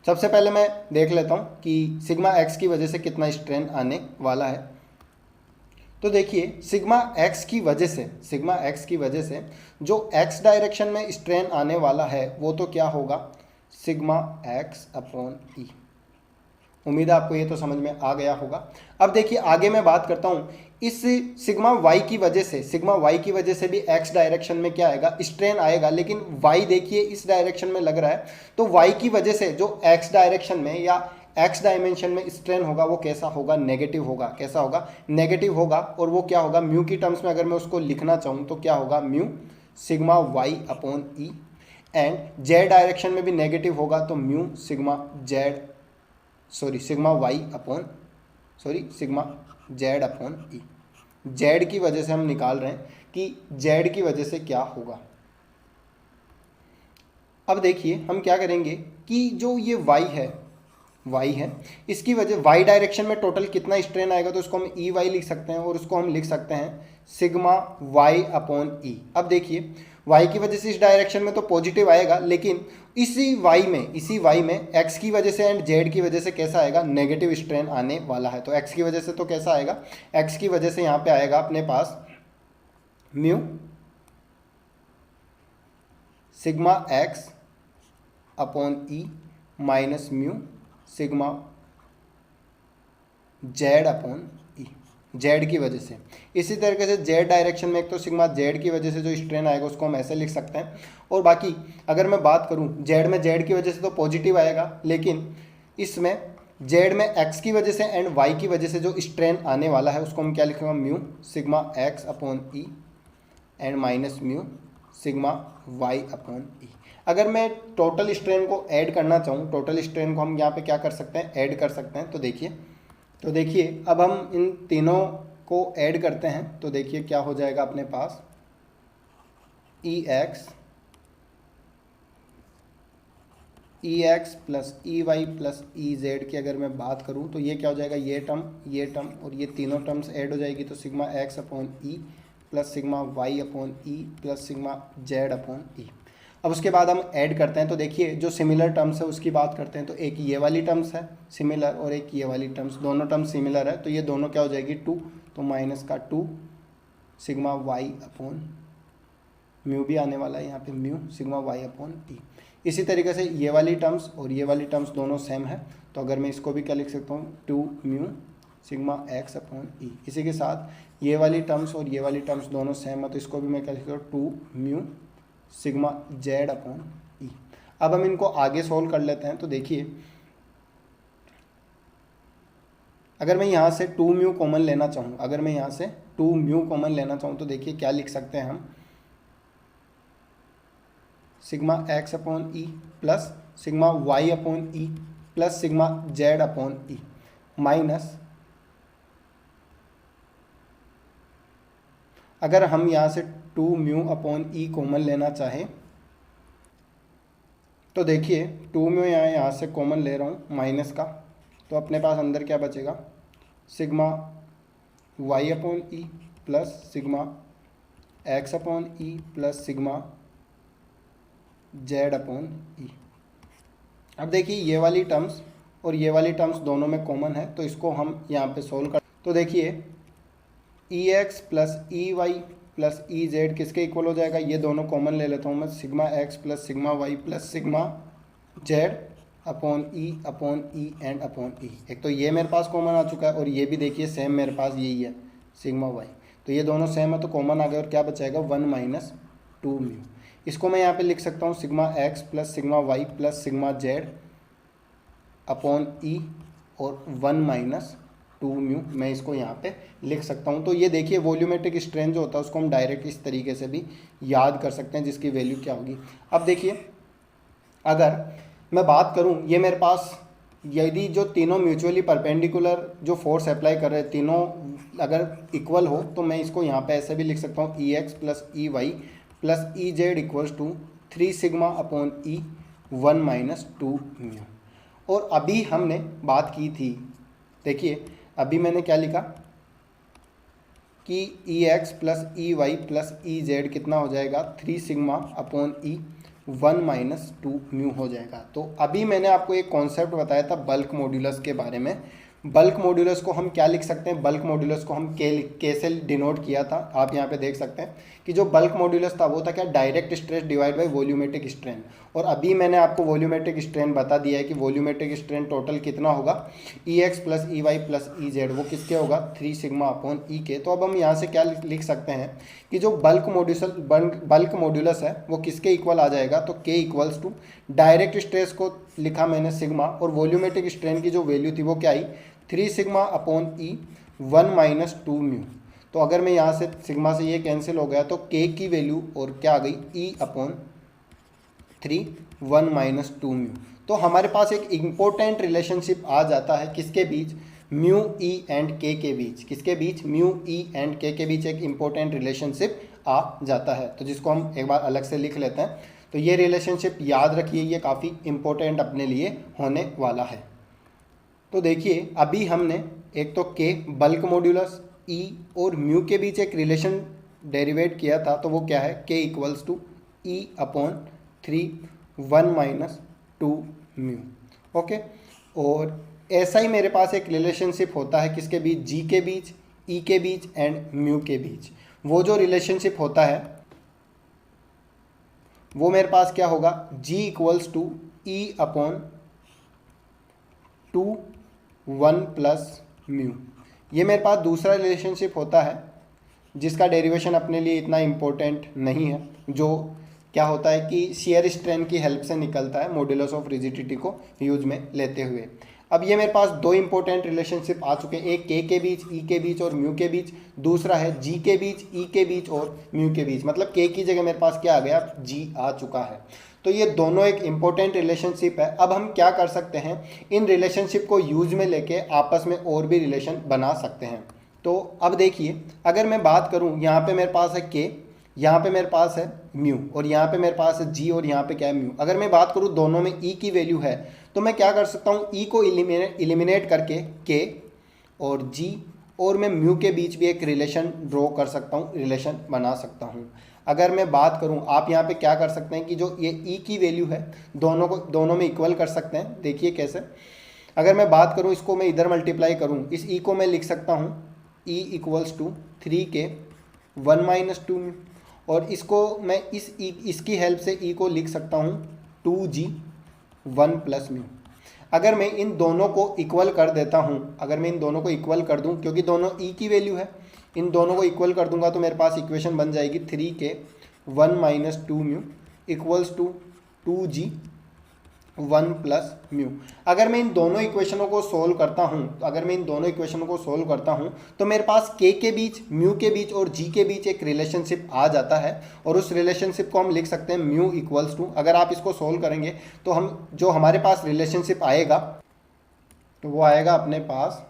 सबसे पहले मैं देख लेता हूँ कि सिग्मा एक्स की वजह से कितना स्ट्रेन आने वाला है। तो देखिए सिग्मा एक्स की वजह से, सिग्मा एक्स की वजह से जो एक्स डायरेक्शन में स्ट्रेन आने वाला है वो तो क्या होगा, सिग्मा एक्स अपॉन ई। उम्मीद है आपको ये तो समझ में आ गया होगा। अब देखिए आगे मैं बात करता हूँ, इस सिग्मा वाई की वजह से, सिग्मा वाई की वजह से भी एक्स डायरेक्शन में क्या आएगा, स्ट्रेन आएगा, लेकिन वाई देखिए इस डायरेक्शन में लग रहा है, तो वाई की वजह से जो एक्स डायरेक्शन में या एक्स डायमेंशन में स्ट्रेन होगा वो कैसा होगा, नेगेटिव होगा। कैसा होगा, नेगेटिव होगा। और वो क्या होगा, म्यू की टर्म्स में अगर मैं उसको लिखना चाहूँ तो क्या होगा, mu sigma Y upon E. And Z direction में भी नेगेटिव होगा तो mu sigma Z, sigma Y upon sigma Z upon E. Z की वजह से हम निकाल रहे हैं कि जेड की वजह से क्या होगा। अब देखिए हम क्या करेंगे कि जो ये वाई है इसकी वजह, वाई डायरेक्शन में टोटल कितना स्ट्रेन आएगा, तो उसको हम ई वाई लिख सकते हैं और उसको हम लिख सकते हैं सिग्मा वाई अपॉन ई। अब देखिए वाई की वजह से इस डायरेक्शन में तो पॉजिटिव आएगा, लेकिन इसी वाई में एक्स की वजह से एंड जेड की वजह से कैसा आएगा, नेगेटिव स्ट्रेन आने वाला है। तो एक्स की वजह से तो कैसा आएगा, एक्स की वजह से यहाँ पे आएगा अपने पास mu sigma x upon E minus mu sigma Z upon E, Z की वजह से। इसी तरीके से जेड डायरेक्शन में एक तो सिग्मा जेड की वजह से जो स्ट्रेन आएगा उसको हम ऐसे लिख सकते हैं। और बाकी अगर मैं बात करूं जेड में, जेड की वजह से तो पॉजिटिव आएगा, लेकिन इसमें जेड में एक्स की वजह से एंड वाई की वजह से जो स्ट्रेन आने वाला है उसको हम क्या लिखेंगे, mu sigma x upon E and minus mu sigma Y upon E. अगर मैं टोटल स्ट्रेन को ऐड करना चाहूँ, टोटल स्ट्रेन को हम यहाँ पे क्या कर सकते हैं, ऐड कर सकते हैं। तो देखिए अब हम इन तीनों को ऐड करते हैं तो देखिए क्या हो जाएगा अपने पास, E X plus E Y plus E Z की अगर मैं बात करूँ तो ये क्या हो जाएगा, ये टर्म और ये तीनों टर्म्स ऐड हो जाएगी तो sigma x upon E plus sigma Y upon E plus sigma Z upon E. अब उसके बाद हम ऐड करते हैं तो देखिए जो सिमिलर टर्म्स है उसकी बात करते हैं। तो एक ये वाली टर्म्स है सिमिलर और एक ये वाली टर्म्स, दोनों टर्म्स सिमिलर है तो ये दोनों क्या हो जाएगी, 2, तो माइनस का 2 सिग्मा वाई अपॉन म्यू भी आने वाला है यहाँ पे, म्यू सिग्मा वाई अपॉन ई। इसी तरीके से ये वाली टर्म्स और ये वाली टर्म्स दोनों सेम है तो अगर मैं इसको भी क्या लिख सकता हूँ, 2 म्यू सिग्मा एक्स अपॉन ई। इसी के साथ ये वाली टर्म्स और ये वाली टर्म्स दोनों सेम है तो इसको भी मैं क्या लिख सकता हूँ, 2 mu sigma Z upon E. अब हम इनको आगे सोल्व कर लेते हैं तो देखिए अगर मैं यहाँ से 2 म्यू कॉमन लेना चाहूँ, अगर मैं यहाँ से 2 म्यू कॉमन लेना चाहूँ तो देखिए क्या लिख सकते हैं हम, sigma x upon E plus sigma Y upon E plus sigma Z upon E minus, अगर हम यहाँ से 2 म्यू अपॉन ई कॉमन लेना चाहें तो देखिए 2 म्यू यहाँ से कॉमन ले रहा हूँ माइनस का, तो अपने पास अंदर क्या बचेगा, sigma Y upon E plus sigma x upon E plus sigma Z upon E. अब देखिए ये वाली टर्म्स और ये वाली टर्म्स दोनों में कॉमन है तो इसको हम यहाँ पे सोल्व कर, तो देखिए E X plus E Y plus E Z किसके इक्वल हो जाएगा, ये दोनों कॉमन ले लेता हूँ मैं, sigma X plus sigma Y plus sigma Z upon E and upon E. एक तो ये मेरे पास कॉमन आ चुका है और ये भी देखिए सेम मेरे पास यही है सिग्मा वाई, तो ये दोनों सेम है तो कॉमन आ गया और क्या बचाएगा, 1 माइनस 2 म्यू। इसको मैं यहाँ पे लिख सकता हूँ sigma X plus sigma Y plus sigma Z upon E और 1 माइनस 2 म्यू, मैं इसको यहाँ पे लिख सकता हूँ। तो ये देखिए वॉल्यूमेट्रिक स्ट्रेन जो होता है उसको हम डायरेक्ट इस तरीके से भी याद कर सकते हैं जिसकी वैल्यू क्या होगी। अब देखिए अगर मैं बात करूँ, ये मेरे पास यदि जो तीनों म्यूचुअली परपेंडिकुलर जो फोर्स अप्लाई कर रहे हैं तीनों अगर इक्वल हो तो मैं इसको यहाँ पे ऐसे भी लिख सकता हूँ, E X plus E Y plus E Z equals to 3 sigma upon E 1 minus 2 mu. और अभी हमने बात की थी, देखिए अभी मैंने क्या लिखा कि E X plus E Y plus E Z कितना हो जाएगा 3 sigma upon E 1 minus 2 mu हो जाएगा। तो अभी मैंने आपको एक कॉन्सेप्ट बताया था बल्क मॉड्यूलस के बारे में। बल्क मॉड्यूलस को हम क्या लिख सकते हैं, बल्क मॉड्यूलस को हम के से डिनोट किया था। आप यहाँ पे देख सकते हैं कि जो बल्क मॉड्यूलस था वो था क्या, direct stress divide by volumetric strain. और अभी मैंने आपको वॉल्यूमेट्रिक स्ट्रेन बता दिया है कि वॉल्यूमेट्रिक स्ट्रेन टोटल कितना होगा, E X plus E Y plus E Z, वो किसके होगा 3 सिग्मा अपॉन ई के। तो अब हम यहाँ से क्या लिख सकते हैं कि जो बल्क मॉड्यूलस है वो किसके इक्वल आ जाएगा, तो के इक्वल्स टू डायरेक्ट स्ट्रेस को लिखा मैंने सिग्मा, और वॉल्यूमेट्रिक स्ट्रेन की जो वैल्यू थी वो क्या आई 3 sigma upon E 1 minus 2 mu. तो अगर मैं यहाँ से सिग्मा से ये कैंसिल हो गया तो के की वैल्यू और क्या आ गई ई अपॉन 3 1 माइनस 2 म्यू। तो हमारे पास एक इम्पोर्टेंट रिलेशनशिप आ जाता है किसके बीच, म्यू ई एंड के बीच। किसके बीच, म्यू ई एंड के बीच एक इम्पोर्टेंट रिलेशनशिप आ जाता है। तो जिसको हम एक बार अलग से लिख लेते हैं। तो ये रिलेशनशिप याद रखिए, ये काफ़ी इम्पोर्टेंट अपने लिए होने वाला है। तो देखिए अभी हमने एक तो के बल्क मॉड्यूलस ई और म्यू के बीच एक रिलेशन डेरिवेट किया था, तो वो क्या है, K equals to E upon 3 1 minus 2 mu. Okay, और ऐसा ही मेरे पास एक रिलेशनशिप होता है किसके बीच, जी के बीच, ई के बीच एंड म्यू के बीच। वो जो रिलेशनशिप होता है वो मेरे पास क्या होगा, G equals to E upon 2 1 plus mu. ये मेरे पास दूसरा रिलेशनशिप होता है जिसका डेरिवेशन अपने लिए इतना इम्पोर्टेंट नहीं है, जो क्या होता है कि शियर स्ट्रेन की हेल्प से निकलता है मॉड्यूलस ऑफ रिजिडिटी को यूज में लेते हुए। अब ये मेरे पास दो इंपॉर्टेंट रिलेशनशिप आ चुके हैं, एक के बीच, ई के बीच और म्यू के बीच, दूसरा है जी के बीच, ई के बीच और म्यू के बीच। मतलब के की जगह मेरे पास क्या आ गया, जी आ चुका है। तो ये दोनों एक इम्पोर्टेंट रिलेशनशिप है। अब हम क्या कर सकते हैं, इन रिलेशनशिप को यूज में लेके आपस में और भी रिलेशन बना सकते हैं। तो अब देखिए, अगर मैं बात करूं, यहाँ पे मेरे पास है के, यहाँ पे मेरे पास है म्यू, और यहाँ पे मेरे पास है जी, और यहाँ पे क्या है म्यू। अगर मैं बात करूँ दोनों में ई की वैल्यू है, तो मैं क्या कर सकता हूँ, ई को इलिमिनेट करके के और जी और मैं म्यू के बीच भी एक रिलेशन ड्रॉ कर सकता हूँ, रिलेशन बना सकता हूँ। अगर मैं बात करूँ, आप यहाँ पे क्या कर सकते हैं कि जो ये ई की वैल्यू है दोनों में इक्वल कर सकते हैं। देखिए कैसे, अगर मैं बात करूँ, इसको मैं इधर मल्टीप्लाई करूँ, इस ई को मैं लिख सकता हूँ E equals to 3 K 1 minus 2 mu, और इसको मैं इसकी हेल्प से ई को लिख सकता हूँ 2g 1 प्लस म्यू। अगर मैं इन दोनों को इक्वल कर देता हूँ, अगर मैं इन दोनों को इक्वल कर दूँ, क्योंकि दोनों ई की वैल्यू है, इन दोनों को इक्वल कर दूंगा तो मेरे पास इक्वेशन बन जाएगी 3 K 1 minus 2 mu equals to 2g 1 plus mu. अगर मैं इन दोनों इक्वेशनों को सोल्व करता हूँ, तो मेरे पास के बीच, म्यू के बीच और जी के बीच एक रिलेशनशिप आ जाता है, और उस रिलेशनशिप को हम लिख सकते हैं म्यू इक्वल्स टू, अगर आप इसको सोल्व करेंगे तो हम जो हमारे पास रिलेशनशिप आएगा तो वो आएगा अपने पास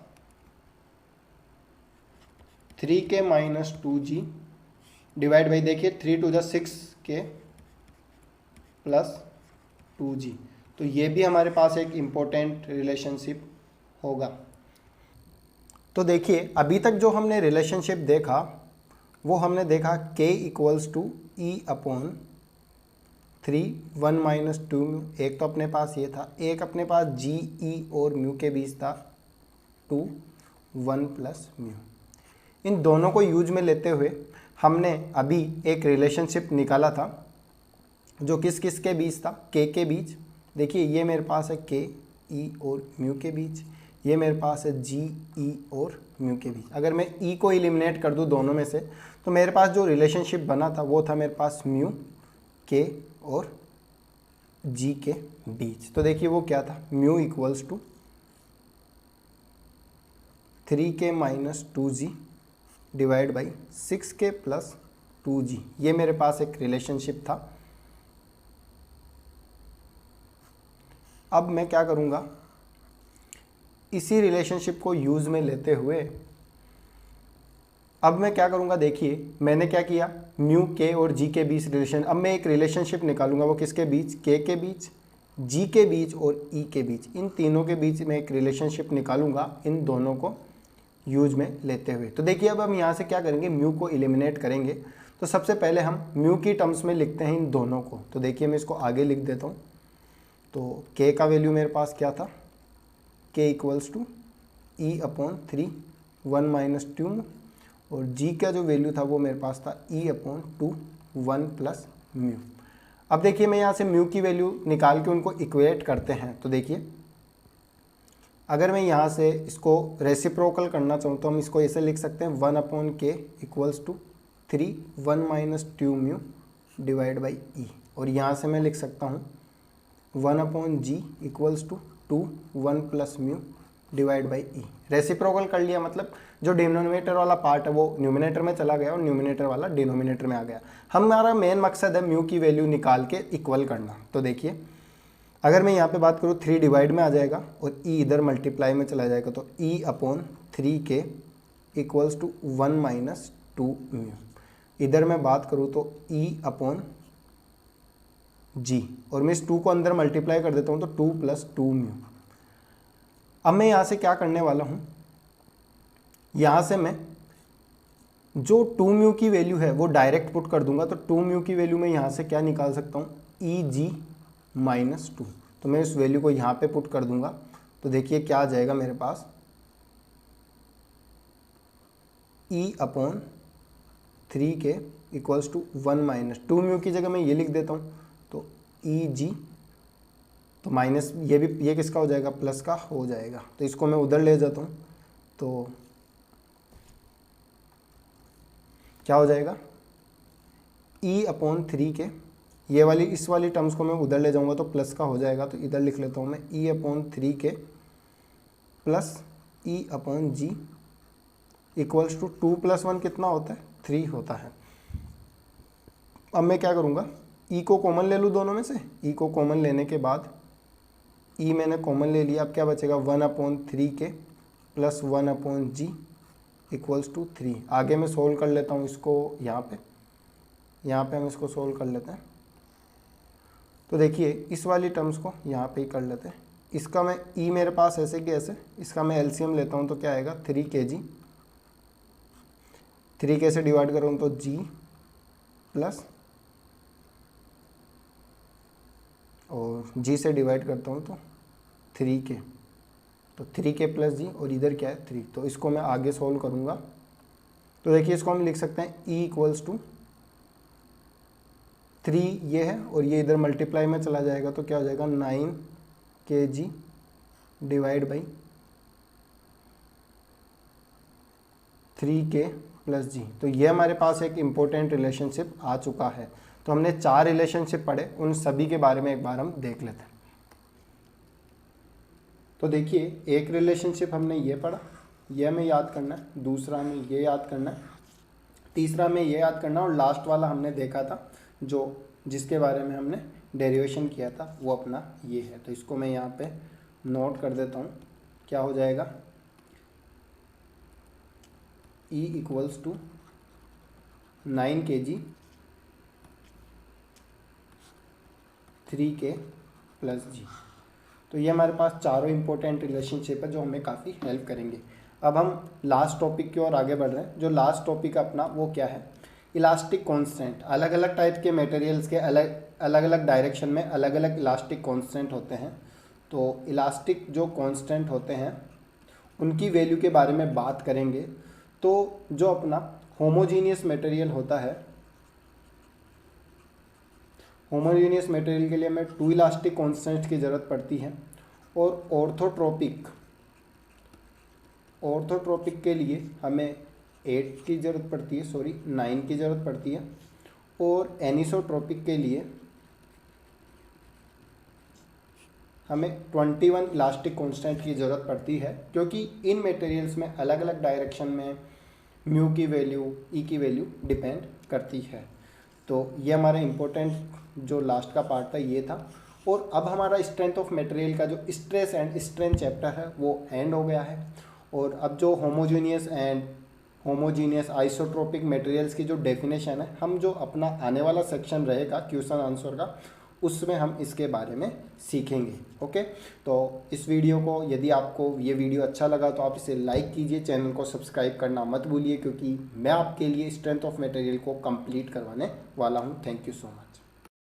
3 के माइनस 2g डिवाइड बाई, देखिए 3 टू द 6 के प्लस 2g। तो ये भी हमारे पास एक इम्पोर्टेंट रिलेशनशिप होगा। तो देखिए अभी तक जो हमने रिलेशनशिप देखा वो हमने देखा k equals to E upon 3 1 minus 2 mu, एक तो अपने पास ये था, एक अपने पास जी ई और म्यू के बीच था 2 1 प्लस म्यू। इन दोनों को यूज में लेते हुए हमने अभी एक रिलेशनशिप निकाला था जो किस किस के बीच था, के बीच। देखिए ये मेरे पास है के ई और म्यू के बीच, ये मेरे पास है जी ई और म्यू के बीच। अगर मैं ई को एलिमिनेट कर दूं दोनों में से, तो मेरे पास जो रिलेशनशिप बना था वो था मेरे पास म्यू के और जी के बीच। तो देखिए वो क्या था, म्यू इक्वल्स टू 3 के माइनस 2g डिवाइड बाई 6 के प्लस 2g। ये मेरे पास एक रिलेशनशिप था। अब मैं क्या करूँगा, इसी रिलेशनशिप को यूज़ में लेते हुए अब मैं क्या करूँगा, देखिए मैंने क्या किया, म्यू के और जी के बीच रिलेशन, अब मैं एक रिलेशनशिप निकालूंगा, वो किसके बीच, के बीच, जी के बीच और ई के बीच, इन तीनों के बीच में एक रिलेशनशिप निकालूंगा इन दोनों को यूज में लेते हुए। तो देखिए अब हम यहाँ से क्या करेंगे, म्यू को एलिमिनेट करेंगे। तो सबसे पहले हम म्यू की टर्म्स में लिखते हैं इन दोनों को। तो देखिए मैं इसको आगे लिख देता हूँ। तो के का वैल्यू मेरे पास क्या था, K equals to E upon 3 1 minus 2, और जी का जो वैल्यू था वो मेरे पास था ई अपॉन 2 1 प्लस म्यू। अब देखिए मैं यहाँ से म्यू की वैल्यू निकाल के उनको इक्वेट करते हैं। तो देखिए अगर मैं यहाँ से इसको रेसिप्रोकल करना चाहूँ तो हम इसको ऐसे लिख सकते हैं 1 upon K equals to 3 1 minus 2 mu divide by E, और यहाँ से मैं लिख सकता हूँ 1 upon G equals to 2 1 plus mu divide by E. Reciprocal कर लिया, मतलब जो डिनोमिनेटर वाला पार्ट है वो न्यूमिनेटर में चला गया और न्यूमिनेटर वाला डिनोमिनेटर में आ गया। हमारा मेन मकसद है म्यू की वैल्यू निकाल के इक्वल करना। तो देखिए अगर मैं यहाँ पे बात करूँ 3 डिवाइड में आ जाएगा और ई इधर मल्टीप्लाई में चला जाएगा, तो ई अपॉन 3 के इक्वल्स टू 1 माइनस 2 म्यू। इधर मैं बात करूँ तो ई अपॉन जी, और मैं इस 2 को अंदर मल्टीप्लाई कर देता हूँ तो 2 प्लस 2 म्यू। अब मैं यहाँ से क्या करने वाला हूँ, यहाँ से मैं जो 2 म्यू की वैल्यू है वो डायरेक्ट पुट कर दूंगा। तो 2 म्यू की वैल्यू मैं यहाँ से क्या निकाल सकता हूँ, ई जी माइनस 2। तो मैं इस वैल्यू को यहाँ पे पुट कर दूंगा। तो देखिए क्या आ जाएगा मेरे पास, ई अपॉन 3 के इक्वल्स टू 1 माइनस 2 म्यू की जगह मैं ये लिख देता हूँ। तो ई जी, तो माइनस ये भी, ये किसका हो जाएगा, प्लस का हो जाएगा। तो इसको मैं उधर ले जाता हूँ तो क्या हो जाएगा, ई अपॉन 3 के, ये वाली इस वाली टर्म्स को मैं उधर ले जाऊंगा तो प्लस का हो जाएगा। तो इधर लिख लेता हूँ मैं ई upon 3 K plus E upon G equals to 2 plus 1 कितना होता है, 3 होता है। अब मैं क्या करूँगा, ई को कॉमन ले लूँ दोनों में से। ई को कॉमन लेने के बाद ई मैंने कॉमन ले लिया, अब क्या बचेगा 1 upon 3 K plus 1 upon G equals to 3। आगे मैं सोल्व कर लेता हूँ इसको, यहाँ पे हम इसको सोल्व कर लेते हैं। तो देखिए इस वाली टर्म्स को यहाँ पे ही कर लेते हैं। इसका मैं ई मेरे पास ऐसे कि ऐसे, इसका मैं एलसीएम लेता हूँ तो क्या आएगा 3 के जी, 3 के से डिवाइड करूँ तो जी प्लस, और जी से डिवाइड करता हूँ तो 3 के, तो 3 के प्लस जी, और इधर क्या है 3। तो इसको मैं आगे सोल्व करूँगा तो देखिए इसको हम लिख सकते हैं ई इक्वल्स टू 3 ये है और ये इधर मल्टीप्लाई में चला जाएगा तो क्या हो जाएगा 9 के जी divide by 3 K plus G. तो ये हमारे पास एक इम्पोर्टेंट रिलेशनशिप आ चुका है। तो हमने 4 रिलेशनशिप पढ़े, उन सभी के बारे में एक बार हम देख लेते हैं। तो देखिए एक रिलेशनशिप हमने ये पढ़ा, ये हमें याद करना है, दूसरा हमें ये याद करना है, तीसरा हमें ये याद करना है, और लास्ट वाला हमने देखा था जो जिसके बारे में हमने डेरिवेशन किया था वो अपना ये है। तो इसको मैं यहाँ पे नोट कर देता हूँ, क्या हो जाएगा E equals to 9 kg 3k plus G. तो ये हमारे पास चारों इंपॉर्टेंट रिलेशनशिप है जो हमें काफ़ी हेल्प करेंगे। अब हम लास्ट टॉपिक की ओर आगे बढ़ रहे हैं। जो लास्ट टॉपिक अपना वो क्या है, इलास्टिक कांस्टेंट। अलग अलग टाइप के मटेरियल्स के अलग अलग डायरेक्शन में अलग अलग इलास्टिक कांस्टेंट होते हैं। तो इलास्टिक जो कांस्टेंट होते हैं उनकी वैल्यू के बारे में बात करेंगे। तो जो अपना होमोजीनियस मटेरियल होता है, होमोजीनियस मटेरियल के लिए हमें 2 इलास्टिक कांस्टेंट की ज़रूरत पड़ती है, और ऑर्थोट्रोपिक के लिए हमें 8 की ज़रूरत पड़ती है, 9 की ज़रूरत पड़ती है, और एनिसोट्रोपिक के लिए हमें 21 इलास्टिक कांस्टेंट की ज़रूरत पड़ती है, क्योंकि इन मटेरियल्स में अलग अलग डायरेक्शन में म्यू की वैल्यू, ई की वैल्यू डिपेंड करती है। तो ये हमारा इम्पोर्टेंट जो लास्ट का पार्ट था ये था। और अब हमारा स्ट्रेंथ ऑफ मटेरियल का जो स्ट्रेस एंड स्ट्रेंथ चैप्टर है वो एंड हो गया है। और अब जो homogeneous and homogeneous isotropic materials की जो डेफिनेशन है, हम जो अपना आने वाला सेक्शन रहेगा क्वेश्चन आंसर का, उसमें हम इसके बारे में सीखेंगे। ओके, तो इस वीडियो को, यदि आपको ये वीडियो अच्छा लगा तो आप इसे लाइक कीजिए, चैनल को सब्सक्राइब करना मत भूलिए, क्योंकि मैं आपके लिए स्ट्रेंथ ऑफ मटेरियल को कंप्लीट करवाने वाला हूँ। Thank you so much.